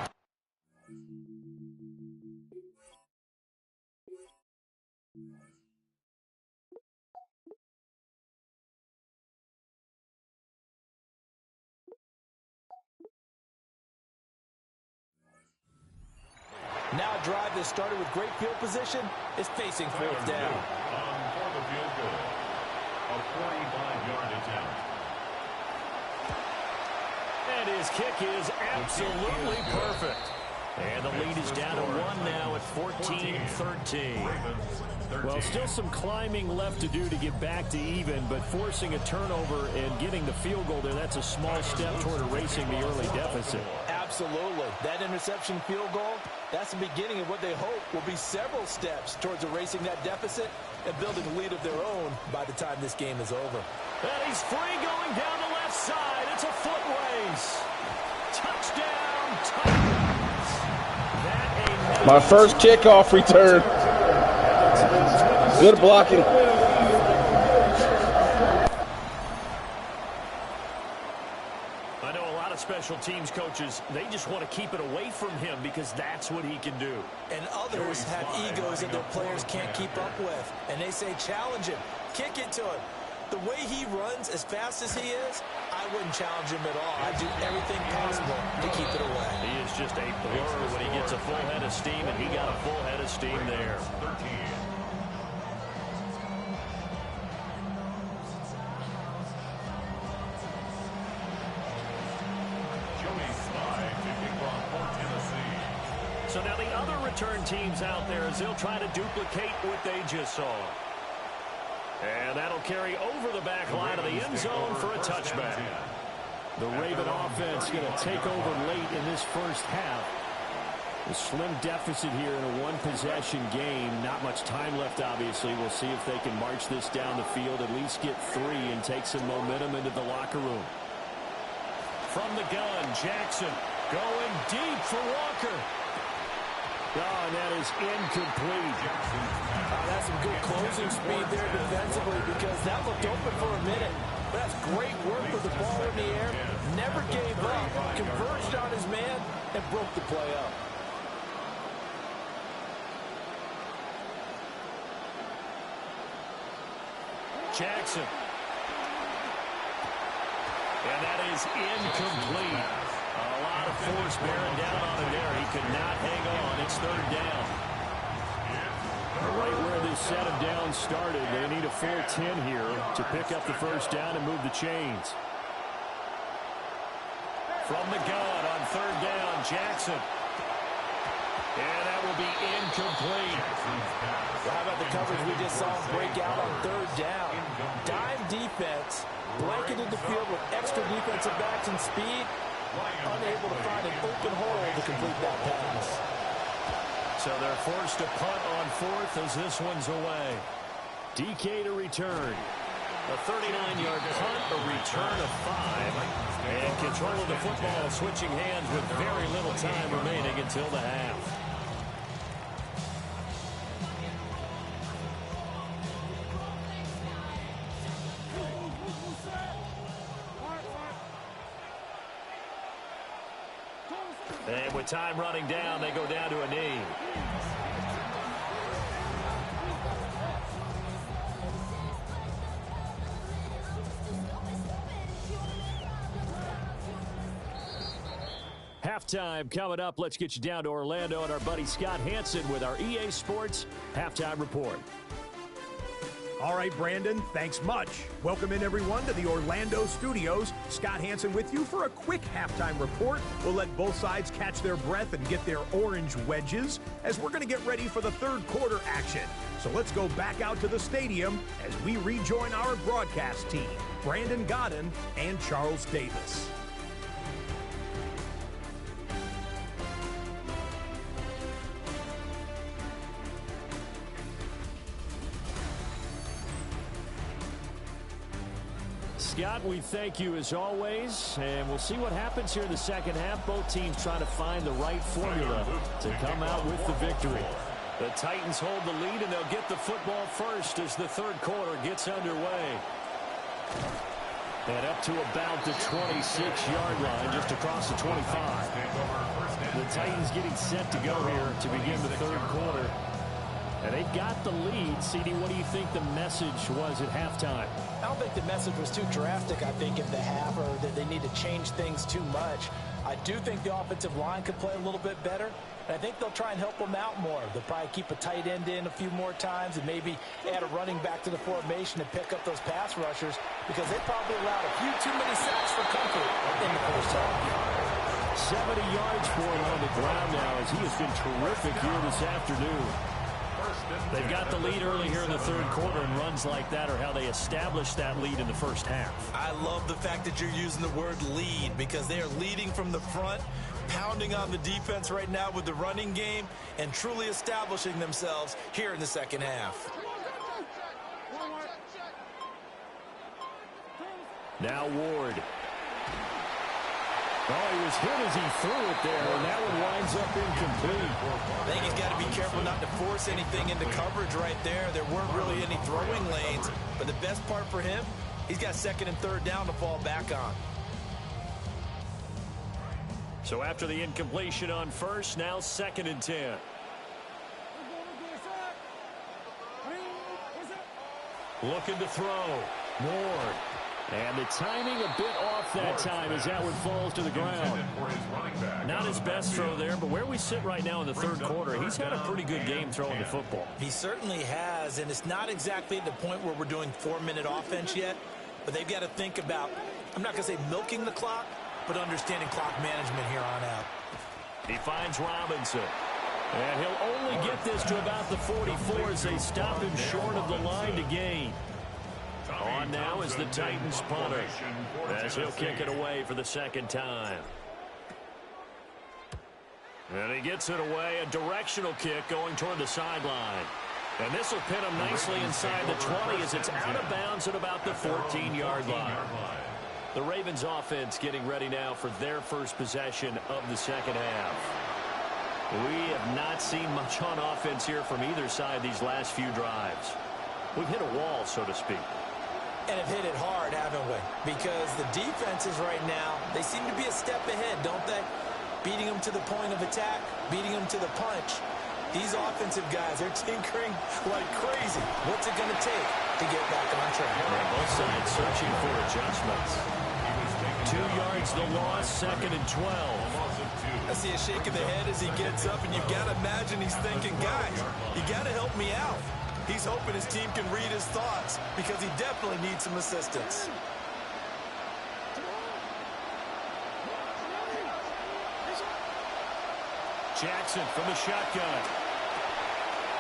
Now a drive that started with great field position is facing 4th down. For the field goal, a 45-yard attempt. And his kick is absolutely perfect. And the lead is down to 1 now at 14-13. Well, still some climbing left to do to get back to even, but forcing a turnover and getting the field goal there, that's a small step toward erasing the early deficit. Absolutely. That interception field goal, that's the beginning of what they hope will be several steps towards erasing that deficit and building a lead of their own by the time this game is over. And he's free going down the left side. It's a foot race. Touchdown, Titans. My first kickoff return. Good blocking. I know a lot of special teams coaches, they just want to keep it away from him because that's what he can do. And others have egos that their players can't keep up with. And they say, challenge him, kick it to him. The way he runs as fast as he is, I wouldn't challenge him at all. I'd do everything possible to keep it away. He is just a blur when he gets a full head of steam, and he got a full head of steam there. 13. So now the other return teams out there as they'll try to duplicate what they just saw. And that'll carry over the back line of the end zone for a touchback. The Raven offense going to take over late in this first half. A slim deficit here in a one-possession game. Not much time left, obviously. We'll see if they can march this down the field, at least get 3, and take some momentum into the locker room. From the gun, Jackson going deep for Walker. Oh, and that is incomplete. That's some good closing speed there defensively because that looked open for a minute. But that's great work with the ball in the air. Never gave up, converged on his man, and broke the play up. Jackson. And that is incomplete. A lot of force bearing down on him there. He could not hang on. It's 3rd down. Right where this set of downs started, they need a full 10 here to pick up the first down and move the chains. From the gun on 3rd down, Jackson. And that will be incomplete. coverage we just saw him break out on third down. Dime defense, blanketed the field with extra defensive backs and speed, unable to find an open hole to complete that pass. So they're forced to punt on fourth as this one's away. DK to return. A 39-yard punt, a return of 5. And control of the football switching hands with very little time remaining until the half. And with time running down, they go down to a knee. Halftime coming up. Let's get you down to Orlando and our buddy Scott Hansen with our EA Sports Halftime Report. All right, Brandon, thanks much. Welcome in, everyone, to the Orlando studios. Scott Hansen with you for a quick halftime report. We'll let both sides catch their breath and get their orange wedges as we're going to get ready for the third quarter action. So let's go back out to the stadium as we rejoin our broadcast team, Brandon Godden and Charles Davis. Scott, we thank you as always, and we'll see what happens here in the second half. Both teams trying to find the right formula to come out with the victory. The Titans hold the lead, and they'll get the football first as the third quarter gets underway. And up to about the 26-yard line, just across the 25. The Titans getting set to go here to begin the third quarter. And they've got the lead. CD, what do you think the message was at halftime? I don't think the message was too drastic, I think, in the half, or that they need to change things too much. I do think the offensive line could play a little bit better. And I think they'll try and help them out more. They'll probably keep a tight end in a few more times and maybe add a running back to the formation and pick up those pass rushers because they probably allowed a few too many sacks for comfort in the first half. 70 yards for him on the ground now as he has been terrific here this afternoon. They've got the lead early here in the third quarter, and runs like that are how they established that lead in the first half. I love the fact that you're using the word lead because they are leading from the front, pounding on the defense right now with the running game, and truly establishing themselves here in the second half. Now Ward. Oh, he was hit as he threw it there, and that one winds up incomplete. I think he's got to be careful not to force anything into coverage right there. There weren't really any throwing lanes, but the best part for him, he's got second and third down to fall back on. So after the incompletion on first, now 2nd and 10. Looking to throw. Ward. And the timing a bit off that time as that one falls to the ground. Not his best throw there, but where we sit right now in the third quarter, he's had a pretty good game throwing the football. He certainly has, and it's not exactly at the point where we're doing 4-minute offense yet, but they've got to think about, I'm not going to say milking the clock, but understanding clock management here on out. He finds Robinson. And he'll only get this to about the 44 as they stop him short of the line to gain. On now is the Titans punter as he'll kick it away for the second time. And he gets it away, a directional kick going toward the sideline. And this will pin him nicely inside the 20 as it's out of bounds at about the 14-yard line. The Ravens offense getting ready now for their first possession of the second half. We have not seen much on offense here from either side these last few drives. We've hit a wall, so to speak. And have hit it hard, haven't we? Because the defenses right now, they seem to be a step ahead, don't they? Beating them to the point of attack, beating them to the punch. These offensive guys, they're tinkering like crazy. What's it going to take to get back on track? Yeah, both sides searching for adjustments. 2 yards the loss, 2nd and 12. I see a shake of the head as he gets up, and you've got to imagine he's thinking, guys, you got to help me out. He's hoping his team can read his thoughts because he definitely needs some assistance. Jackson from the shotgun.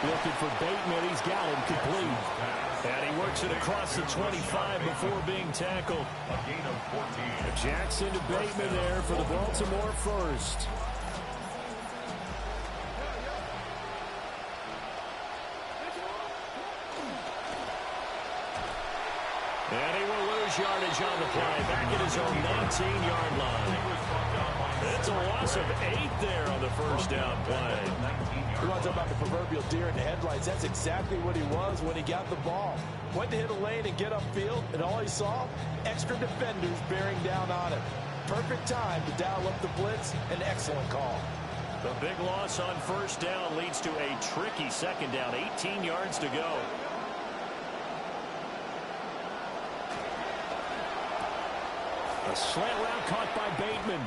Looking for Bateman. He's got him complete. And he works it across the 25 before being tackled. A gain of 14. Jackson to Bateman there for the Baltimore first. And he will lose yardage on the play. Back at his own 19-yard line. That's a loss of 8 there on the first down play. You want to talk about the proverbial deer in the headlights? That's exactly what he was when he got the ball. Went to hit a lane and get upfield, and all he saw, extra defenders bearing down on him. Perfect time to dial up the blitz. An excellent call. The big loss on first down leads to a tricky second down. 18 yards to go. A slant route caught by Bateman.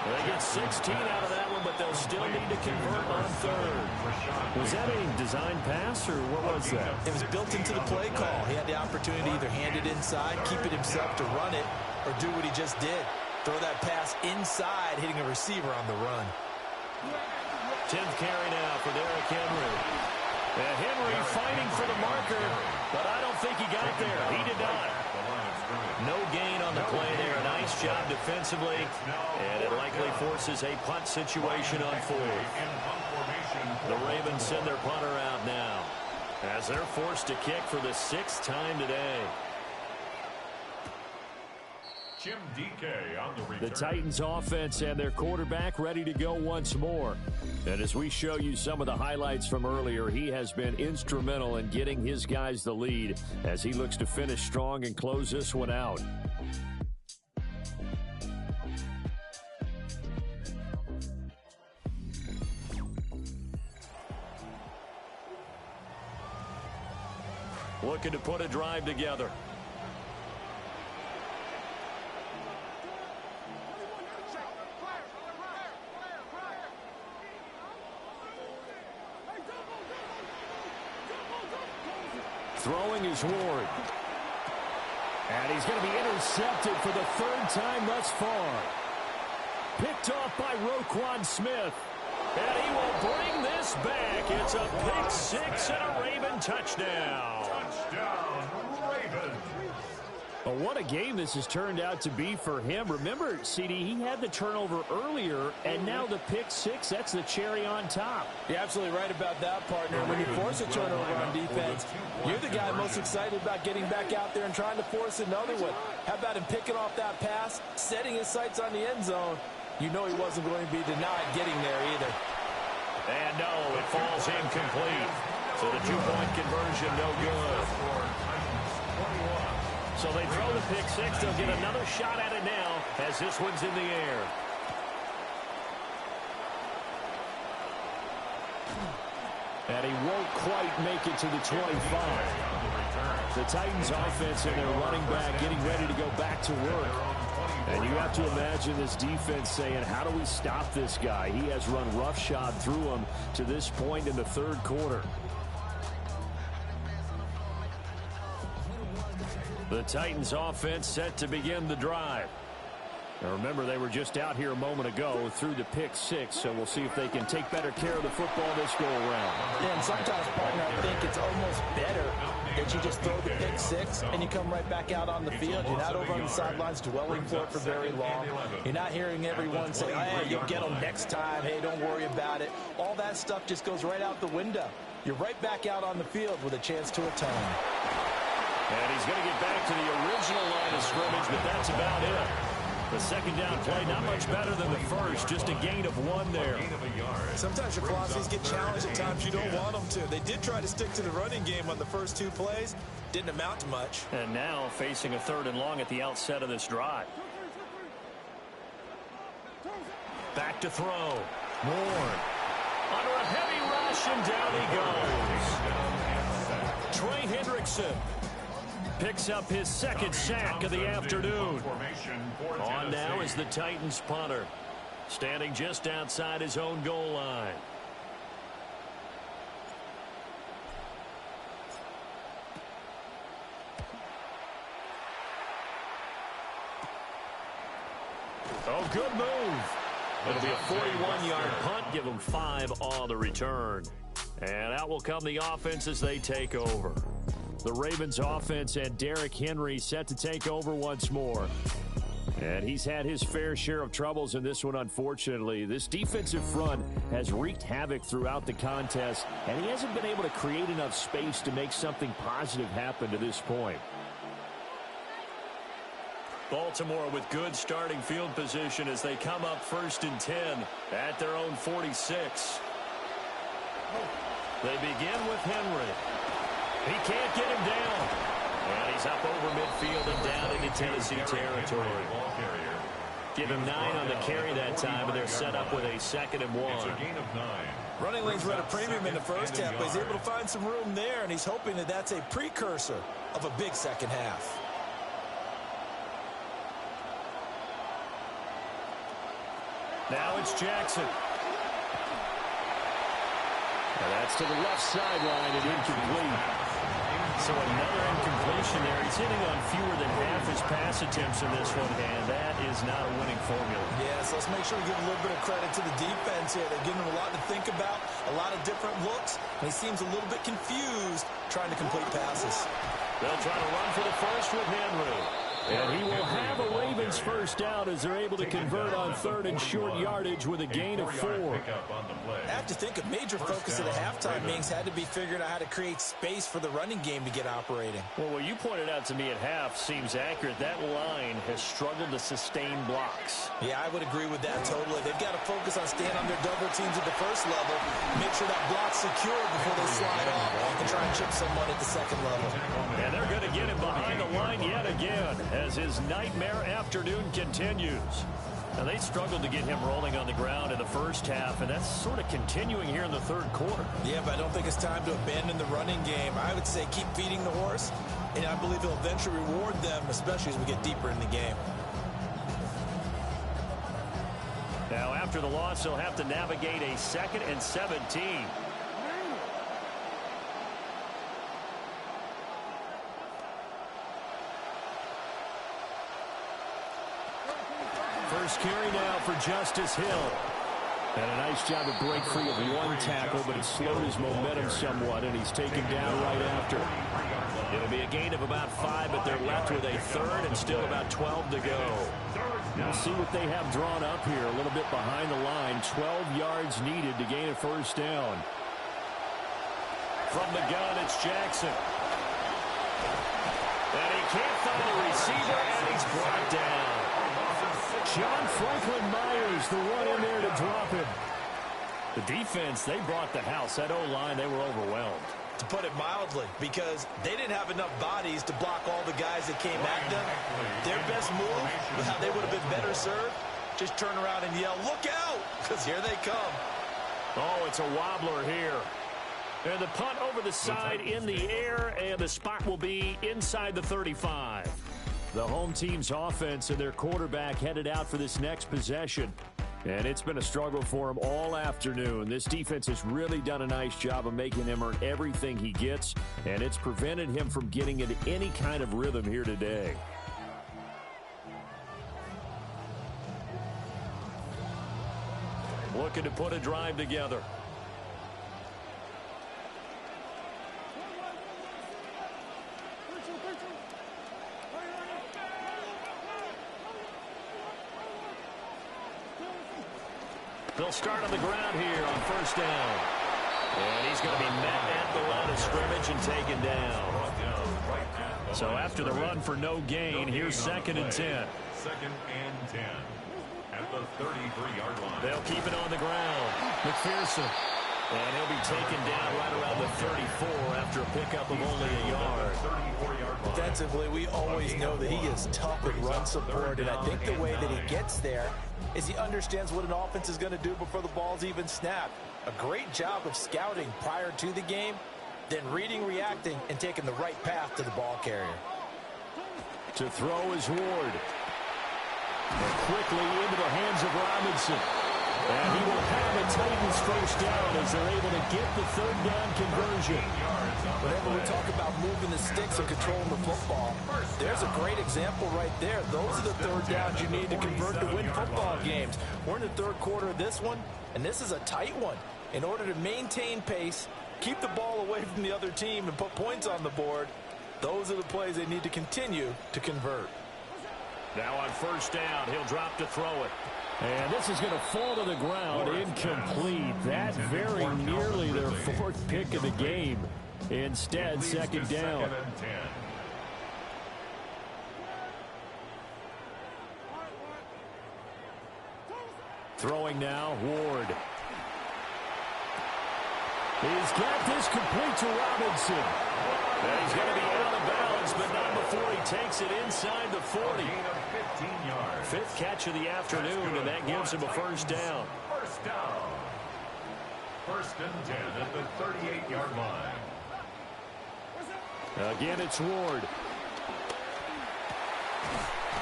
They get 16 out of that one, but they'll still need to convert on third. Was that a design pass, or what was that? It was built into the play call. He had the opportunity to either hand it inside, keep it himself to run it, or do what he just did. Throw that pass inside, hitting a receiver on the run. 10th carry now for Derrick Henry. And Henry fighting for the marker, but I don't think he got there. He did not. No gain on the play there. Nice job defensively. And it likely forces a punt situation on fourth. The Ravens send their punter out now as they're forced to kick for the 6th time today. Jim DK on the return. The Titans offense and their quarterback ready to go once more. And as we show you some of the highlights from earlier, he has been instrumental in getting his guys the lead as he looks to finish strong and close this one out. Looking to put a drive together. Throwing is Ward. And he's going to be intercepted for the 3rd time thus far. Picked off by Roquan Smith. And he will bring this back. It's a pick 6 and a Raven touchdown. Touchdown, Ravens. But what a game this has turned out to be for him. Remember, CD, he had the turnover earlier, and now the pick 6, that's the cherry on top. You're absolutely right about that, partner. When you force a turnover on defense, you're the guy most excited about getting back out there and trying to force another one. How about him picking off that pass, setting his sights on the end zone? You know he wasn't going to be denied getting there either. And no, it falls incomplete. So the 2-point conversion, no good. So they throw the pick 6. They'll get another shot at it now as this one's in the air. And he won't quite make it to the 25. The Titans offense and their running back getting ready to go back to work. And you have to imagine this defense saying, how do we stop this guy? He has run roughshod through him to this point in the 3rd quarter. The Titans offense set to begin the drive. Now remember, they were just out here a moment ago through the pick 6, so we'll see if they can take better care of the football this go around. Yeah, and sometimes, partner, I think it's almost better that you just throw the pick 6 and you come right back out on the field. You're not over on the sidelines dwelling for it for very long. You're not hearing everyone say, hey, you'll get them next time. Hey, don't worry about it. All that stuff just goes right out the window. You're right back out on the field with a chance to atone. And he's going to get back to the original line of scrimmage, but that's about it. The second down play, not much better than the first, just a gain of 1 there. Sometimes your philosophies get challenged at times you don't want them to. They did try to stick to the running game on the first 2 plays. Didn't amount to much. And now facing a 3rd and long at the outset of this drive. Back to throw. Moore. Under a heavy rush, and down he goes. Trey Hendrickson picks up his 2nd sack of the afternoon. On now is the Titans punter, standing just outside his own goal line. Oh, good move. It'll be a 41-yard punt. Give them 5 on the return. And out will come the offense as they take over. The Ravens offense and Derrick Henry set to take over once more. And he's had his fair share of troubles in this one, unfortunately. This defensive front has wreaked havoc throughout the contest, and he hasn't been able to create enough space to make something positive happen to this point. Baltimore with good starting field position as they come up 1st and 10 at their own 46. They begin with Henry. He can't get him down. And he's up over midfield and down into Tennessee territory. Give him 9 on the carry that time, and they're set up with a 2nd and 1. It's a gain of 9. Running lanes were at a premium in the first half, but he's able to find some room there, and he's hoping that that's a precursor of a big second half. Now it's Jackson. And that's to the left sideline and incomplete. So another incompletion there. He's hitting on fewer than half his pass attempts in this one, and that is not a winning formula. Yeah, so let's make sure we give a little bit of credit to the defense here. They're giving him a lot to think about, a lot of different looks, and he seems a little bit confused trying to complete passes. They'll try to run for the first with Henry. And he will have a Ravens first down as they're able to convert on 3rd and short yardage with a gain of 4. I have to think a major focus of the halftime meetings had to be figuring out how to create space for the running game to get operating. Well, what you pointed out to me at half seems accurate. That line has struggled to sustain blocks. Yeah, I would agree with that totally. They've got to focus on staying on their double teams at the first level, make sure that block's secured before they slide off and try and chip someone at the second level. And they're going to get him behind the line yet again as his nightmare afternoon continues. Now, they struggled to get him rolling on the ground in the first half, and that's sort of continuing here in the 3rd quarter. Yeah, but I don't think it's time to abandon the running game. I would say keep feeding the horse, and I believe he'll eventually reward them, especially as we get deeper in the game. Now, after the loss, they'll have to navigate a 2nd and 17. First carry now for Justice Hill. And a nice job to break free of one tackle, but it slowed his momentum somewhat, and he's taken down right after. It'll be a gain of about 5, but they're left with a 3rd and still about 12 to go. We'll see what they have drawn up here, a little bit behind the line. 12 yards needed to gain a first down. From the gun, it's Jackson. And he can't find a receiver, and he's brought down. John Franklin Myers, the one in there to drop him. The defense, they brought the house. That O-line, they were overwhelmed. To put it mildly, because they didn't have enough bodies to block all the guys that came at them. Their best move, how they would have been better served, just turn around and yell, "Look out!" because here they come. Oh, it's a wobbler here. And the punt over the side in the air, and the spot will be inside the 35. The home team's offense and their quarterback headed out for this next possession. And it's been a struggle for him all afternoon. This defense has really done a nice job of making him earn everything he gets, and it's prevented him from getting into any kind of rhythm here today. Looking to put a drive together. They'll start on the ground here on first down. And he's going to be met at the line of scrimmage and taken down. So after the run for no gain, here's 2nd and 10. 2nd and 10 at the 33-yard line. They'll keep it on the ground. McPherson. And he'll be taken down right around the 34 after a pickup of only a yard. Defensively, we always know that he is tough at run support, and I think the way that he gets there is he understands what an offense is going to do before the ball's even snapped. A great job of scouting prior to the game, then reading, reacting, and taking the right path to the ball carrier. To throw is Ward. And quickly into the hands of Robinson. And he will have a Titans first down as they're able to get the 3rd down conversion. Whenever we talk about moving the sticks and controlling the football, there's a great example right there. Those are the 3rd downs you need to convert to win football games. We're in the 3rd quarter of this one, and this is a tight one. In order to maintain pace, keep the ball away from the other team and put points on the board, those are the plays they need to continue to convert. Now on first down, he'll drop to throw it. And this is going to fall to the ground, incomplete. That very nearly their fourth pick of the game. Instead, second down. Throwing now, Ward. He's got this complete to Robinson. And he's going to be out of bounds, but not before he takes it inside the 40. Fifth catch of the afternoon, and that gives him a first down. First down. First and 10 at the 38-yard line. Again, it's Ward.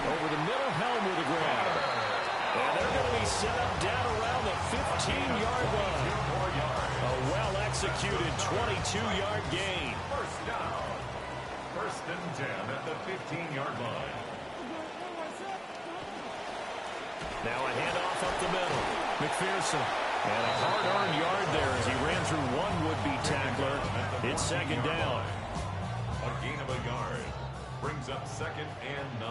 Over the middle, Helm with a grab. And they're going to be set up down around the 15-yard line. A well-executed 22-yard gain. First down. First and 10 at the 15-yard line. Now a handoff up the middle. McPherson. And a hard-earned yard there as he ran through one would-be tackler. It's second down. A gain of a yard. Brings up second and 9.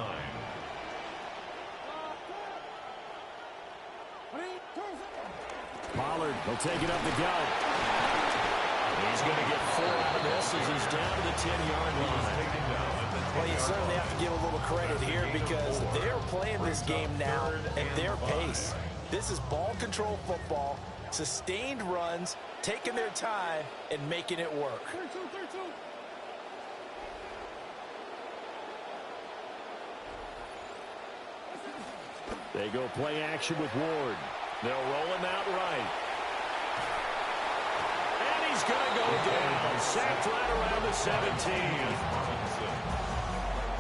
Pollard will take it up the gut. He's going to get 4 out of this as he's down to the 10-yard line. Well, you certainly have to give a little credit here because they're playing this game now at their pace. This is ball control football, sustained runs, taking their time, and making it work. They go play action with Ward. They'll roll him out right. And he's going to go down. Sacked right around the 17.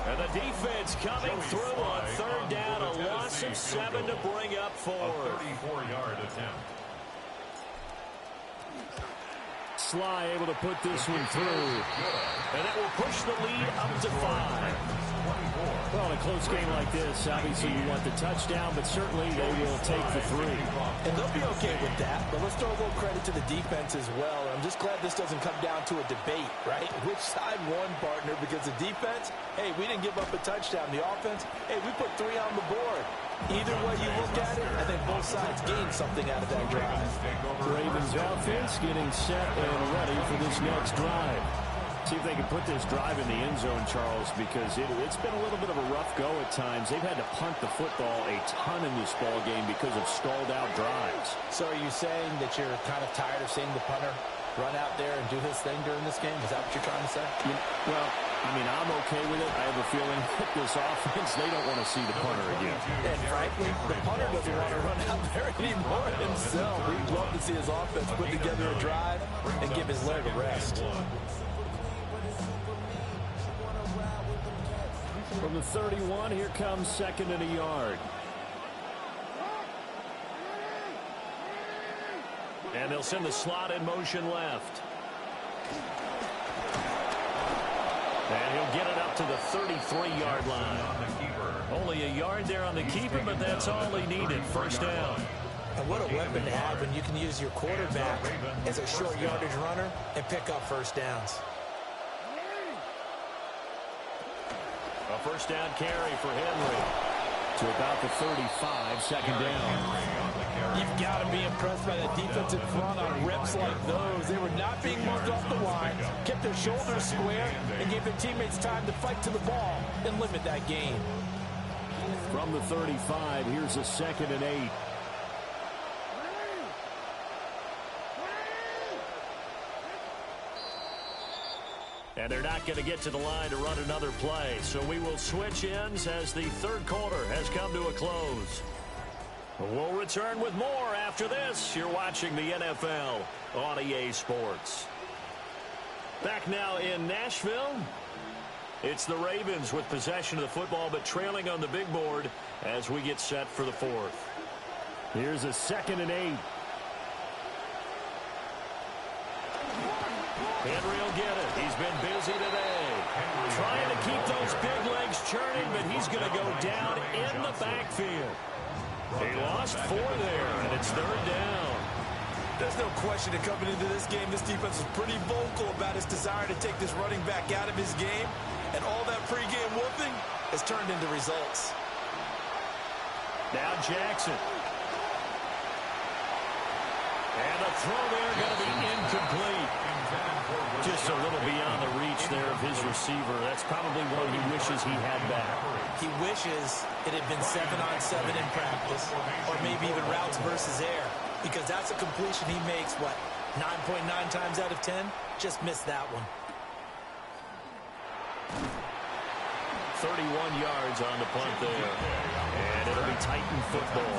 And the defense coming through on third down. A loss of 7 to bring up 4. A 34-yard attempt. Sly able to put this one through. And that will push the lead up to 5. Well, in a close game like this, obviously you want the touchdown, but certainly they will take the 3. And they'll be okay with that, but let's throw a little credit to the defense as well. I'm just glad this doesn't come down to a debate, right? Which side won, partner? Because the defense, hey, we didn't give up a touchdown. The offense, hey, we put 3 on the board. Either way you look at it, I think both sides gained something out of that drive. Ravens offense getting set and ready for this next drive. See if they can put this drive in the end zone, Charles, because it's been a little bit of a rough go at times. They've had to punt the football a ton in this ball game because of stalled-out drives. So are you saying that you're kind of tired of seeing the punter run out there and do his thing during this game? Is that what you're trying to say? Well, I mean, I'm okay with it. I have a feeling that this offense, they don't want to see the punter again. And frankly, the punter doesn't want to run out there anymore himself. We'd love to see his offense put together a drive and give his leg a rest. From the 31, here comes second and a yard. And they'll send the slot in motion left. And he'll get it up to the 33-yard line. Only a yard there on the keeper, but that's all he needed. First down. And what a weapon to have when you can use your quarterback as a short yardage runner and pick up first downs. A first down carry for Henry to about the 35, second down. You've got to be impressed by the defensive front on reps like those. They were not being moved off the line, kept their shoulders square, and gave their teammates time to fight to the ball and limit that gain. From the 35, here's a second and 8. And they're not going to get to the line to run another play. So we will switch ends as the third quarter has come to a close. We'll return with more after this. You're watching the NFL on EA Sports. Back now in Nashville. It's the Ravens with possession of the football, but trailing on the big board as we get set for the fourth. Here's a second and 8. Henry will get it. He's been busy today. Trying to keep those big legs churning, but he's going to go down in the backfield. He lost 4 there, and it's third down. There's no question that coming into this game, this defense is pretty vocal about its desire to take this running back out of his game. And all that pregame whooping has turned into results. Now Jackson. And the throw there going to be incomplete. Just a little beyond the reach there of his receiver. That's probably one he wishes he had back. He wishes it had been 7-on-7 in practice, or maybe even routes versus air, because that's a completion he makes, what, 9.9 times out of 10? Just missed that one. 31 yards on the punt there. And it'll be Titan football.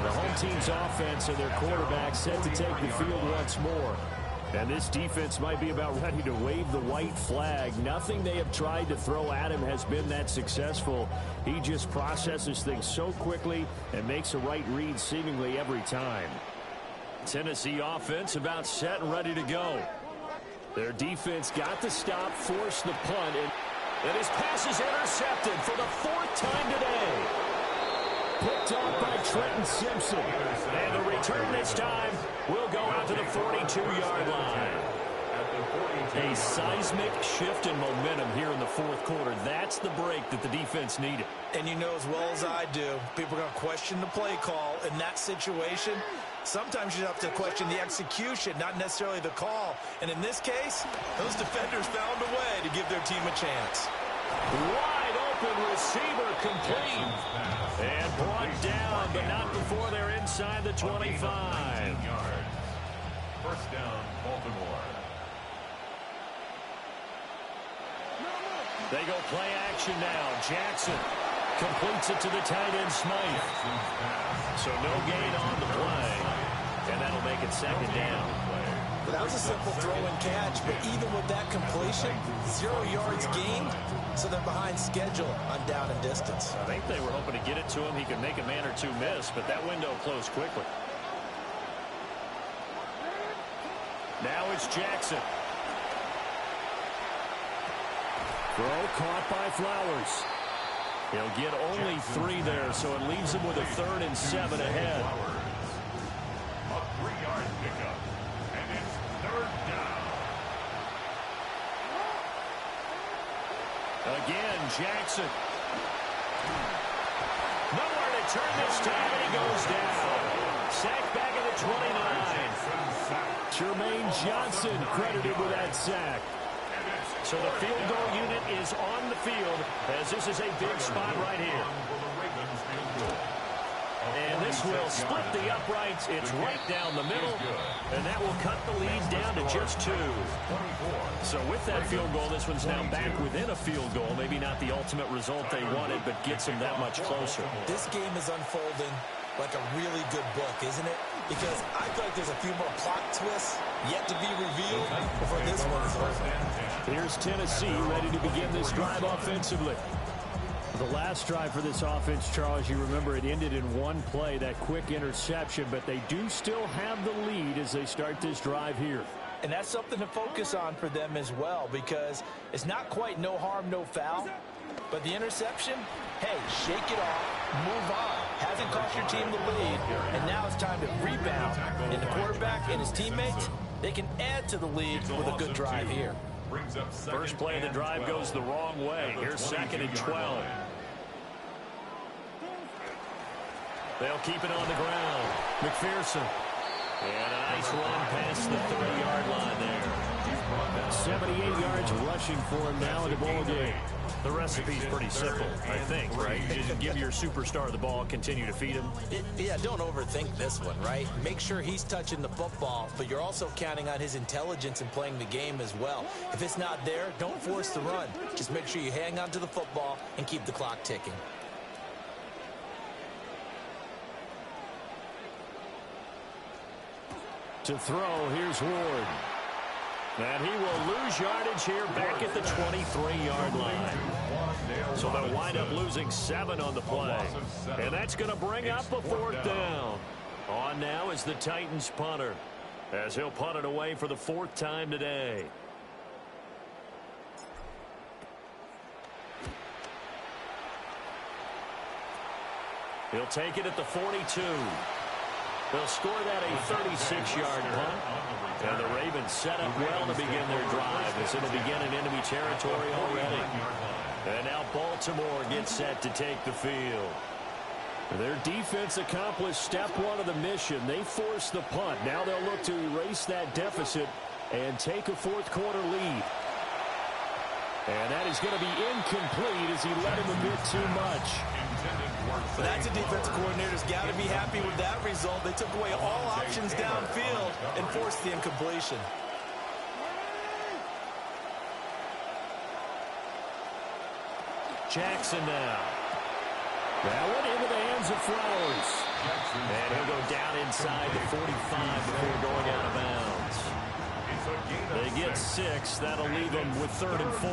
The home team's offense and their quarterback set to take the field once more. And this defense might be about ready to wave the white flag. Nothing they have tried to throw at him has been that successful. He just processes things so quickly and makes a right read seemingly every time. Tennessee offense about set and ready to go. Their defense got the stop, forced the punt, and his pass is intercepted for the 4th time today. Picked off by Trenton Simpson. And the return this time will go out to the 42-yard line. A seismic shift in momentum here in the 4th quarter. That's the break that the defense needed. And you know as well as I do, people are going to question the play call in that situation. Sometimes you have to question the execution, not necessarily the call. And in this case, those defenders found a way to give their team a chance. Wide open receiver complete. And brought down, but not before they're inside the 25. First down, Baltimore. They go play action now. Jackson completes it to the tight end, Smythe. So no gain on the play. And that'll make it 2nd down. Well, that was a simple throw and catch, but even with that completion, 0 yards gained, so they're behind schedule on down and distance. I think they were hoping to get it to him. He could make a man or two miss, but that window closed quickly. Now it's Jackson. Throw caught by Flowers. He'll get only 3 there, so it leaves him with a 3rd and 7 ahead. A 3-yard pickup, and it's 3rd down. Again, Jackson. Nowhere to turn this time, and he goes down. Sacked back at the 29. Jermaine Johnson credited with that sack. So the field goal unit is on the field as this is a big spot right here. And this will split the uprights. It's right down the middle, and that will cut the lead down to just 2. So with that field goal, this one's now back within a field goal. Maybe not the ultimate result they wanted, but gets them that much closer. This game is unfolding like a really good book, isn't it? Because I feel like there's a few more plot twists yet to be revealed before this one is over. Here's Tennessee ready to begin this drive offensively. The last drive for this offense, Charles, you remember it ended in one play, that quick interception, but they do still have the lead as they start this drive here. And that's something to focus on for them as well, because it's not quite no harm, no foul, but the interception, hey, shake it off, move on. Hasn't cost your team the lead, and now it's time to rebound. And the quarterback and his teammates, they can add to the lead with a good drive here. First play of the drive goes the wrong way. Here's 2nd and 12. They'll keep it on the ground. McPherson. And a nice run past the 30-yard line there. 78 yards rushing for him now in the ball game. The recipe's pretty simple, I think, right? Just give your superstar the ball, continue to feed him. Yeah, don't overthink this one, right? Make sure he's touching the football, but you're also counting on his intelligence in playing the game as well. If it's not there, don't force the run. Just make sure you hang on to the football and keep the clock ticking. To throw, here's Ward. And he will lose yardage here back at the 23-yard line. So they'll wind up losing 7 on the play. And that's going to bring up a 4th down. On now is the Titans punter, as he'll punt it away for the 4th time today. He'll take it at the 42. They'll score that a 36-yard punt. And the Ravens set up well to begin their drive as it'll begin in enemy territory already. And now Baltimore gets set to take the field. Their defense accomplished step one of the mission. They forced the punt. Now they'll look to erase that deficit and take a fourth-quarter lead. And that is going to be incomplete as he let him a bit too much. That's a defensive coordinator's got to be happy with that result. They took away all options downfield and forced the incompletion. Jackson now. That one into the hands of Flowers. And he'll go down inside the 45 before going out of bounds. They get 6. That'll leave them with 3rd and 4.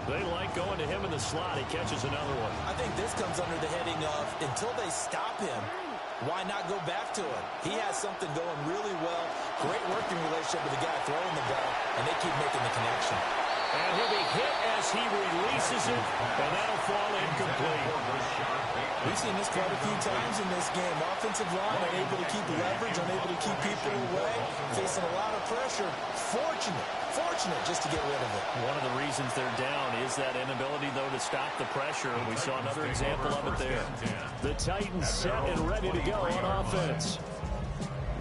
They like going to him in the slot. He catches another one. I think this comes under the heading of until they stop him, why not go back to him? He has something going really well. Great working relationship with the guy throwing the ball, and they keep making the connection. And he'll be hit as he releases it, and that'll fall incomplete. We've seen this quite a few times in this game. Offensive line unable to keep leverage, unable to keep people away, facing a lot of pressure. Fortunate just to get rid of it. One of the reasons they're down is that inability, though, to stop the pressure, and we saw another example of it there. The Titans set and ready to go on offense.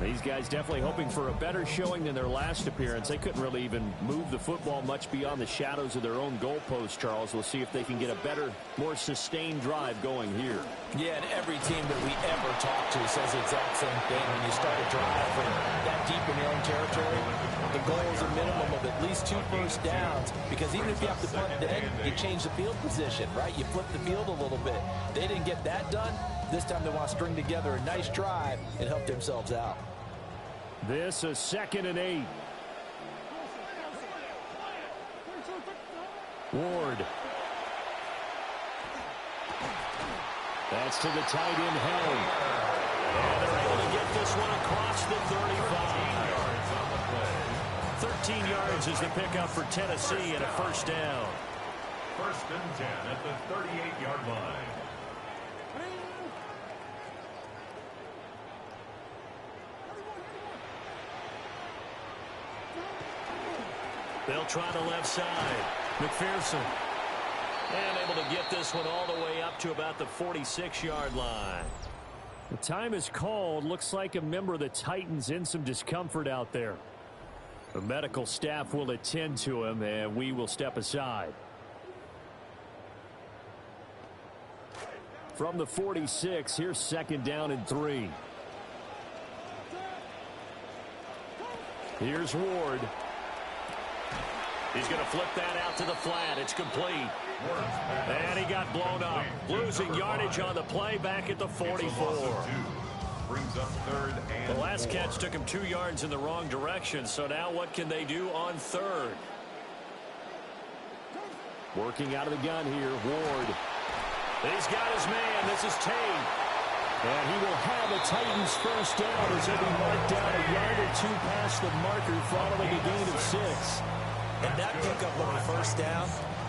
These guys definitely hoping for a better showing than their last appearance. They couldn't really even move the football much beyond the shadows of their own goalpost, Charles. We'll see if they can get a better, more sustained drive going here. Yeah, and every team that we ever talk to says the exact same thing. When you start a drive from that deep in your own territory, the goal is a minimum of at least 2 first downs, because even if you have to punt then, you change the field position, right? You flip the field a little bit. They didn't get that done. This time they want to string together a nice drive and help themselves out. This is 2nd and 8. Ward. That's to the tight end, Helm. And they're able to get this one across the 35. 13 yards is the pickup for Tennessee and a first down. 1st and 10 at the 38-yard line. They'll try the left side. McPherson. And able to get this one all the way up to about the 46-yard line. The time is called. Looks like a member of the Titans in some discomfort out there. The medical staff will attend to him, and we will step aside. From the 46, here's 2nd down and 3. Here's Ward. He's going to flip that out to the flat. It's complete. And he got blown up. Losing yardage on the play back at the 44. Brings up 3rd and The last catch took him 2 yards in the wrong direction. So now what can they do on 3rd? Working out of the gun here, Ward. He's got his man. This is Tate. And he will have a Titans first down as he'll be marked down a yard or 2 past the marker following a gain of 6. And that pickup on the first down,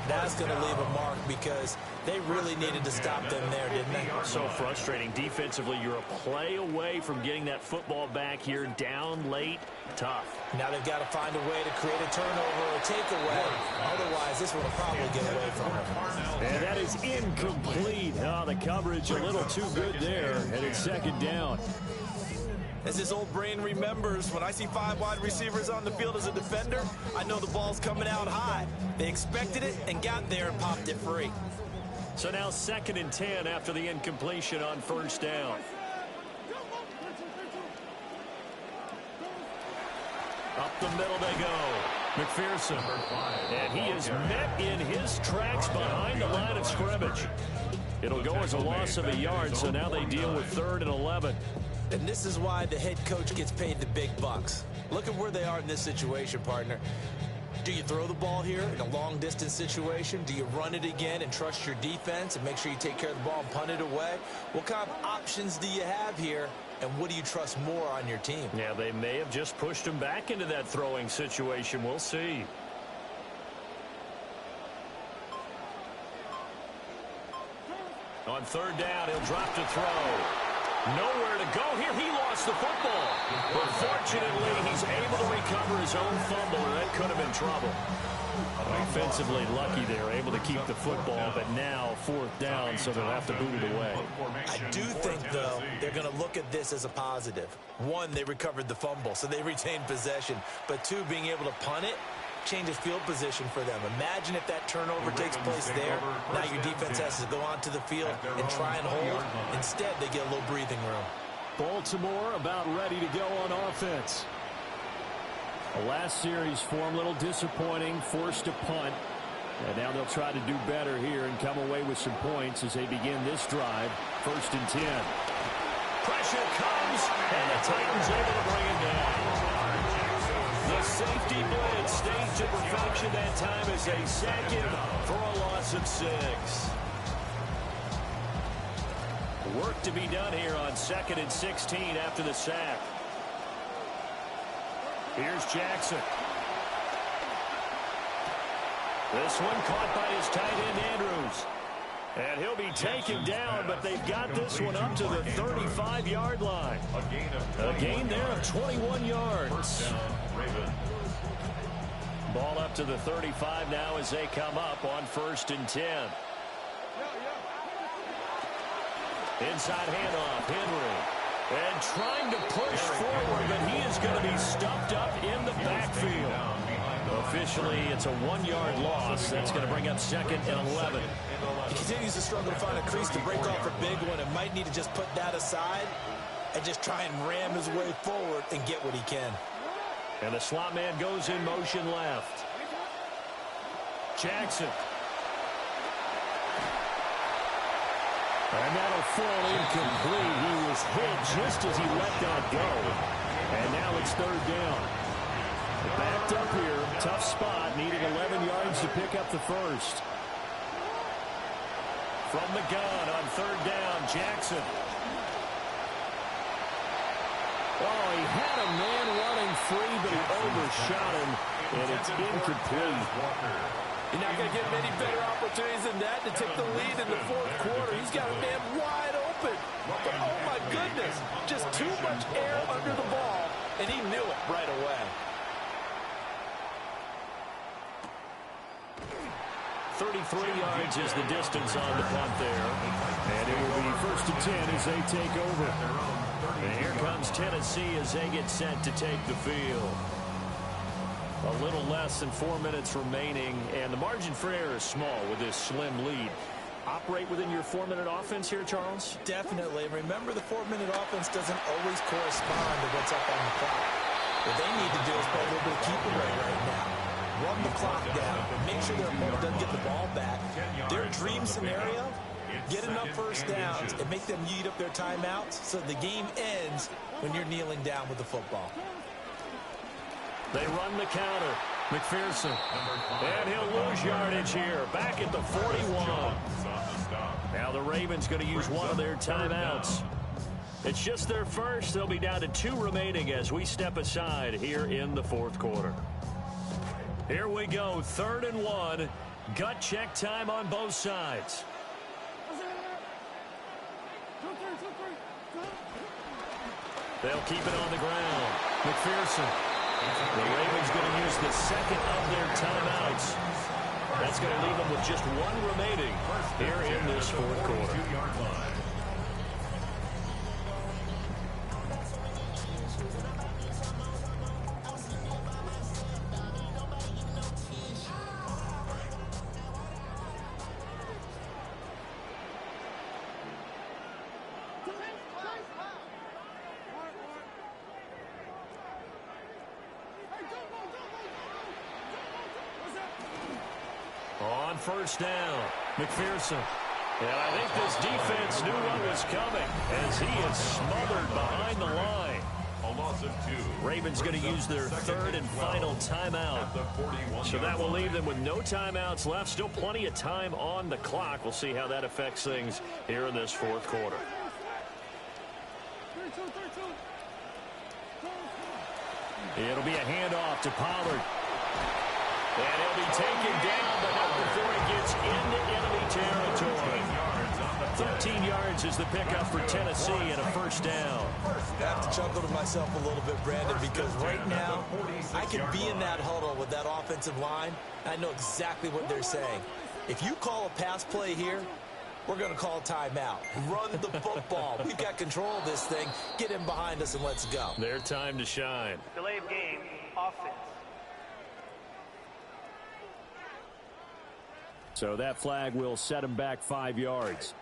that's going to leave a mark because they really needed to stop them there, didn't they? So frustrating. Defensively, you're a play away from getting that football back here, down late. Tough. Now they've got to find a way to create a turnover or a takeaway. Otherwise, this one will probably get away from them. And that is incomplete. Oh, the coverage a little too good there, and it's 2nd down. As his old brain remembers, when I see 5 wide receivers on the field as a defender, I know the ball's coming out high. They expected it and got there and popped it free. So now 2nd and 10 after the incompletion on first down. Up the middle they go. McPherson. And he is met in his tracks behind the line of scrimmage. It'll go as a loss of a yard, so now they deal with 3rd and 11. And this is why the head coach gets paid the big bucks. Look at where they are in this situation, partner. Do you throw the ball here in a long-distance situation? Do you run it again and trust your defense and make sure you take care of the ball and punt it away? What kind of options do you have here, and what do you trust more on your team? Yeah, they may have just pushed him back into that throwing situation. We'll see. On 3rd down, he'll drop to throw. Nowhere to go here. He lost the football. But fortunately, he's able to recover his own fumble, or that could have been trouble. Offensively lucky there, able to keep the football, but now 4th down, so they'll have to boot it away. I do think, though, they're going to look at this as a positive. 1, they recovered the fumble, so they retained possession. But 2, being able to punt it changes field position for them. Imagine if that turnover takes place there. Now your defense has to go onto the field and try and hold. Instead, they get a little breathing room. Baltimore about ready to go on offense. The last series for them, a little disappointing, forced to punt. And now they'll try to do better here and come away with some points as they begin this drive. 1st and 10. Pressure comes, and the Titans able to bring it down. The safety blitz staged to perfection that time is a second for a loss of 6. Work to be done here on 2nd and 16 after the sack. Here's Jackson. This one caught by his tight end, Andrews. And he'll be taken down, but they've got this one up to the 35-yard line. A gain there of 21 yards. Ball up to the 35 now as they come up on 1st and 10. Inside handoff, Henry. And trying to push forward, but he is going to be stuffed up in the backfield. Officially, it's a 1-yard loss. That's going to bring up 2nd and 11. He continues to struggle to find a crease to break off a big one and might need to just put that aside and just try and ram his way forward and get what he can. And the slot man goes in motion left. Jackson. And that'll fall incomplete. He was hit just as he let that go. And now it's 3rd down. Backed up here. Tough spot. Needed 11 yards to pick up the first. From the gun on 3rd down, Jackson. Oh, he had a man running free, but he overshot him, and it's incomplete. You're not going to get many better opportunities than that to take the lead in the 4th quarter. He's got a man wide open. But, oh, my goodness, just too much air under the ball, and he knew it right away. 33 yards is the distance on the punt there. And it will be 1st and 10 as they take over. And here comes Tennessee as they get set to take the field. A little less than 4 minutes remaining, and the margin for error is small with this slim lead. Operate within your 4-minute offense here, Charles? Definitely. Remember, the 4-minute offense doesn't always correspond to what's up on the clock. What they need to do is play a little bit of keep away right now. Run the clock down. Make sure their opponent doesn't get the ball back. Their dream scenario, get enough 1st downs and make them eat up their timeouts so the game ends when you're kneeling down with the football. They run the counter. McPherson. And he'll lose yardage here. Back at the 41. Now the Ravens going to use one of their timeouts. It's just their first. They'll be down to 2 remaining as we step aside here in the 4th quarter. Here we go. 3rd and 1. Gut check time on both sides. They'll keep it on the ground. McPherson. The Ravens going to use the 2nd of their timeouts. That's going to leave them with just 1 remaining here in this 4th quarter. On 1st down, McPherson. And I think this defense knew what was coming as he is smothered behind the line. A loss of 2. Ravens going to use their 3rd and final timeout. So that will leave them with no timeouts left. Still plenty of time on the clock. We'll see how that affects things here in this 4th quarter. It'll be a handoff to Pollard. And he'll be taken down, but not before he gets into enemy territory. 13 yards is the pickup for Tennessee and a first down. I have to chuckle to myself a little bit, Brandon, because right now I could be in that huddle with that offensive line. I know exactly what they're saying. If you call a pass play here, we're going to call timeout. Run the football. We've got control of this thing. Get him behind us and let's go. Their time to shine. Delay of game, offense. So that flag will set him back 5 yards.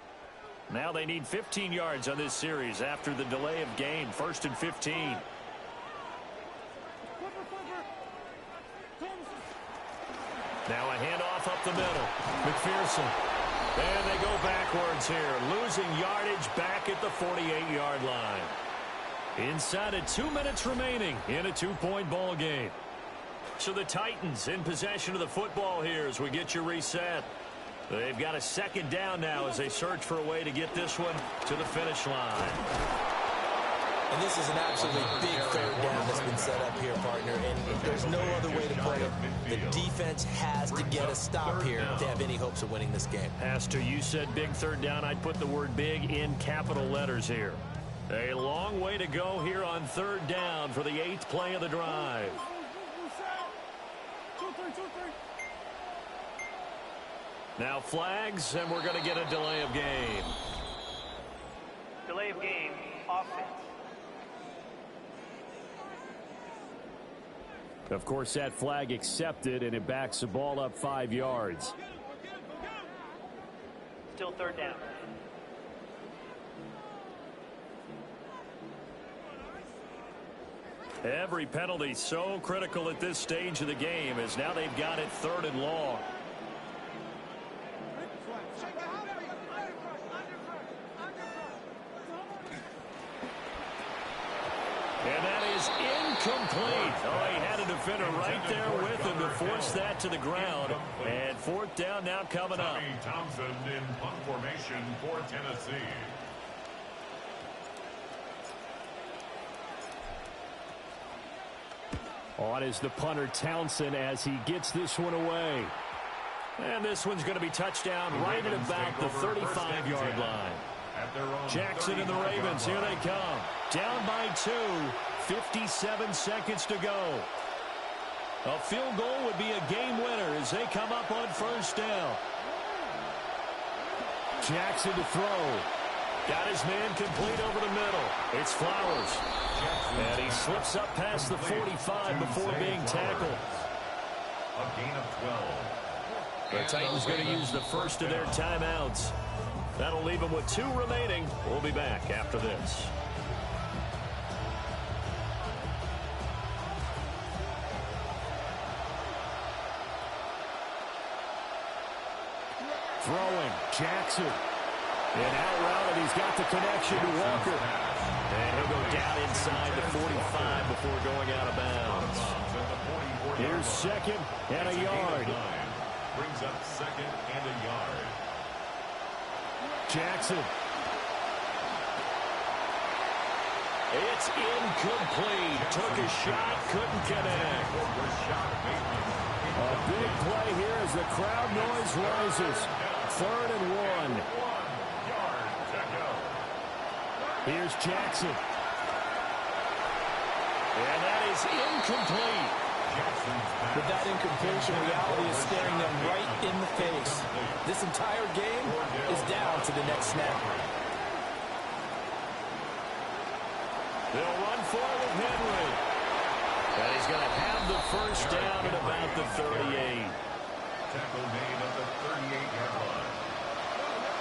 Now they need 15 yards on this series after the delay of game. 1st and 15. Now a handoff up the middle. McPherson. And they go backwards here. Losing yardage back at the 48-yard line. Inside of 2 minutes remaining in a 2-point ball game. So the Titans in possession of the football here as we get you reset. They've got a second down now as they search for a way to get this one to the finish line. And this is an absolutely big third down that's been set up here, partner. And there's no other way to put it. The defense has to get a stop here to have any hopes of winning this game. Pastor, you said big third down. I'd put the word big in capital letters here. A long way to go here on third down for the 8th play of the drive. Now flags, and we're going to get a delay of game. Delay of game, offense. Of course, that flag accepted, and it backs the ball up 5 yards. Still third down. Every penalty so critical at this stage of the game as now they've got it 3rd and long. And that is incomplete. Oh, he had a defender right there with him to force that to the ground. And 4th down now coming up. Townsend in punt formation for Tennessee. On is the punter Townsend as he gets this one away. And this one's going to be touchdown right at about the 35-yard line. Jackson and the Ravens, here they come. Down by 2, 57 seconds to go. A field goal would be a game winner as they come up on 1st down. Jackson to throw. Got his man complete over the middle. It's Flowers. And he slips up past the 45 before being tackled. A gain of 12. The Titans going to use the first of their timeouts. That'll leave them with 2 remaining. We'll be back after this. Throwing, Jackson. And out route, and he's got the connection to Walker. And he'll go down inside the 45 before going out of bounds. Here's 2nd and a yard. Brings up 2nd and a yard. Jackson. It's incomplete. Took a shot, couldn't connect. A big play here as the crowd noise rises. 3rd and 1. Here's Jackson. And that is incomplete. With that incompletion, reality is staring them right in the face. This entire game is down to the next snap. They'll run for it with Henry. And he's going to have the first down at about the 38. Tackle made at the 38-yard line.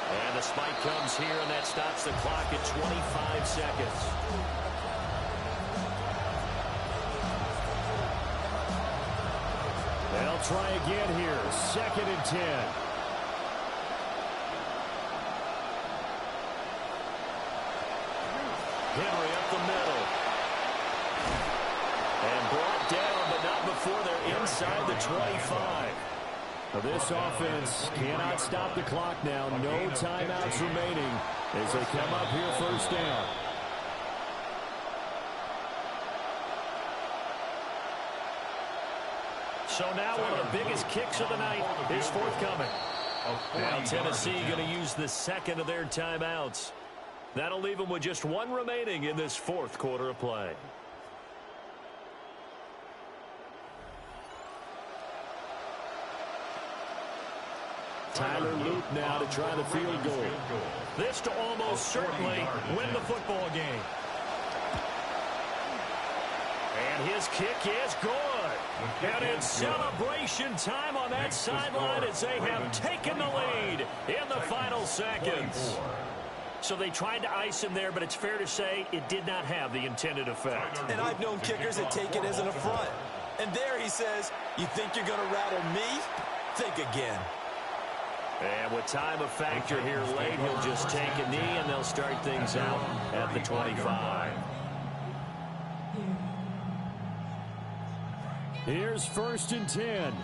And the spike comes here, and that stops the clock at 25 seconds. They'll try again here. 2nd and 10. Henry up the middle. And brought down, but not before they're inside the 25. This offense cannot stop the clock now. No timeouts remaining as they come up here 1st down. So now one of the biggest kicks of the night is forthcoming. Now Tennessee going to use the second of their timeouts. That'll leave them with just one remaining in this fourth quarter of play. Tyler Luke now to try the field goal. This to almost certainly win the football game. And his kick is good. And it's celebration time on that sideline as they have taken the lead in the final seconds. So they tried to ice him there, but it's fair to say it did not have the intended effect. And I've known kickers that take it as an affront. And there he says, you think you're going to rattle me? Think again. And with time a factor here late, he'll just take a knee, and they'll start things out at the 25. Here's 1st and 10.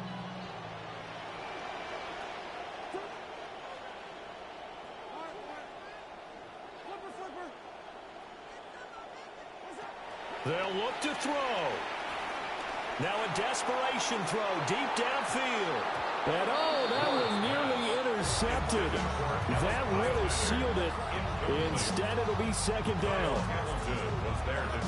They'll look to throw. Now a desperation throw deep downfield. And that was nearly intercepted. That would have sealed it. Instead, it'll be 2nd down.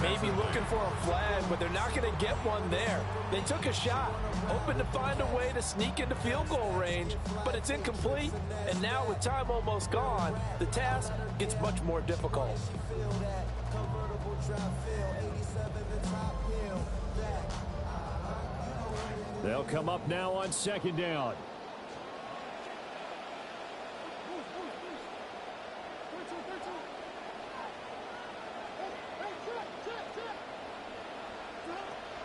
Maybe looking for a flag, but they're not going to get one there. They took a shot, hoping to find a way to sneak into field goal range, but it's incomplete. And now with time almost gone, the task gets much more difficult. They'll come up now on 2nd down.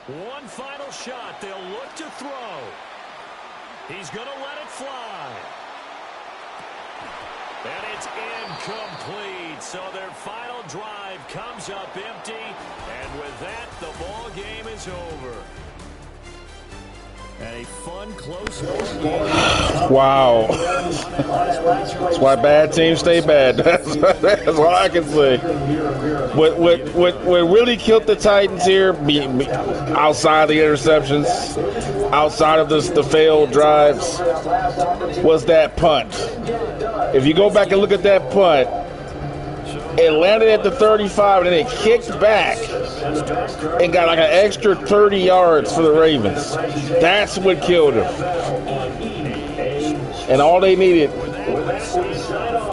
One final shot. They'll look to throw. He's going to let it fly. And it's incomplete. So their final drive comes up empty. And with that, the ball game is over. A fun, close game. Wow. That's why bad teams stay bad. That's all I can say. What really killed the Titans here, outside the interceptions, outside of the failed drives, was that punt. If you go back and look at that punt, it landed at the 35 and then it kicked back and got like an extra 30 yards for the Ravens. That's what killed them. And all they needed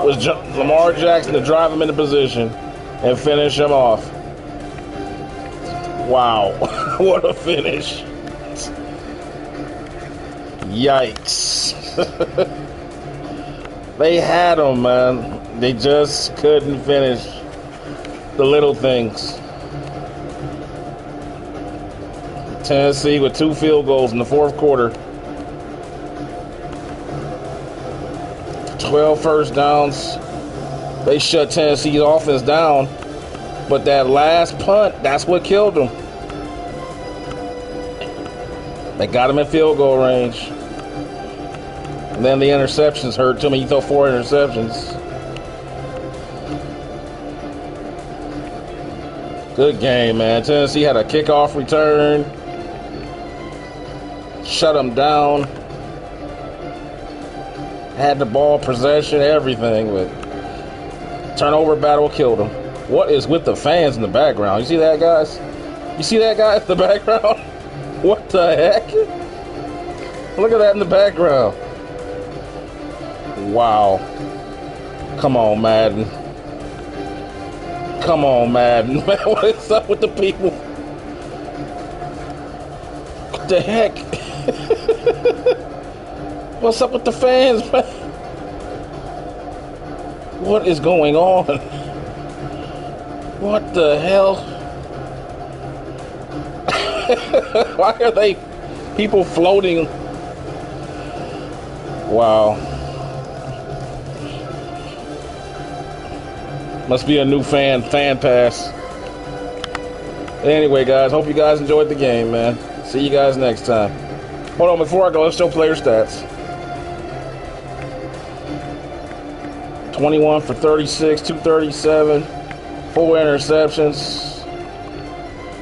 was Lamar Jackson to drive him into position and finish him off. Wow. What a finish. Yikes. They had him, man. They just couldn't finish the little things. Tennessee with 2 field goals in the fourth quarter. 12 first downs. They shut Tennessee's offense down. But that last punt, that's what killed them. They got him in field goal range. And then the interceptions hurt too. You throw 4 interceptions. Good game, man. Tennessee had a kickoff return. Shut them down. Had the ball, possession, everything. But turnover battle killed them. What is with the fans in the background? You see that, guys? You see that guy in the background? What the heck? Look at that in the background. Wow. Come on, Madden. Come on, Madden. Man, what is up with the people? What the heck? What's up with the fans, man? What is going on? What the hell? Why are they people floating? Wow. Must be a new fan pass. Anyway, guys, hope you guys enjoyed the game, man. See you guys next time. Hold on, before I go, let's show player stats. 21 for 36, 237, 4 interceptions.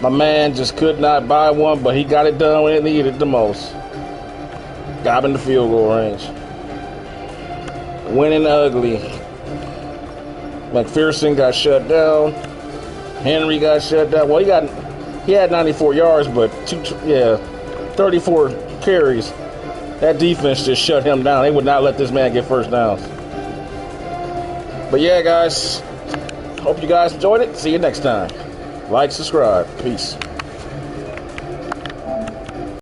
My man just could not buy one, but he got it done when it needed the most. Got him in the field goal range. winning ugly. McPherson got shut down. Henry got shut down. Well, he had 94 yards, but 34 carries. That defense just shut him down. They would not let this man get first downs. But yeah, guys, hope you guys enjoyed it. See you next time. Like, subscribe. Peace.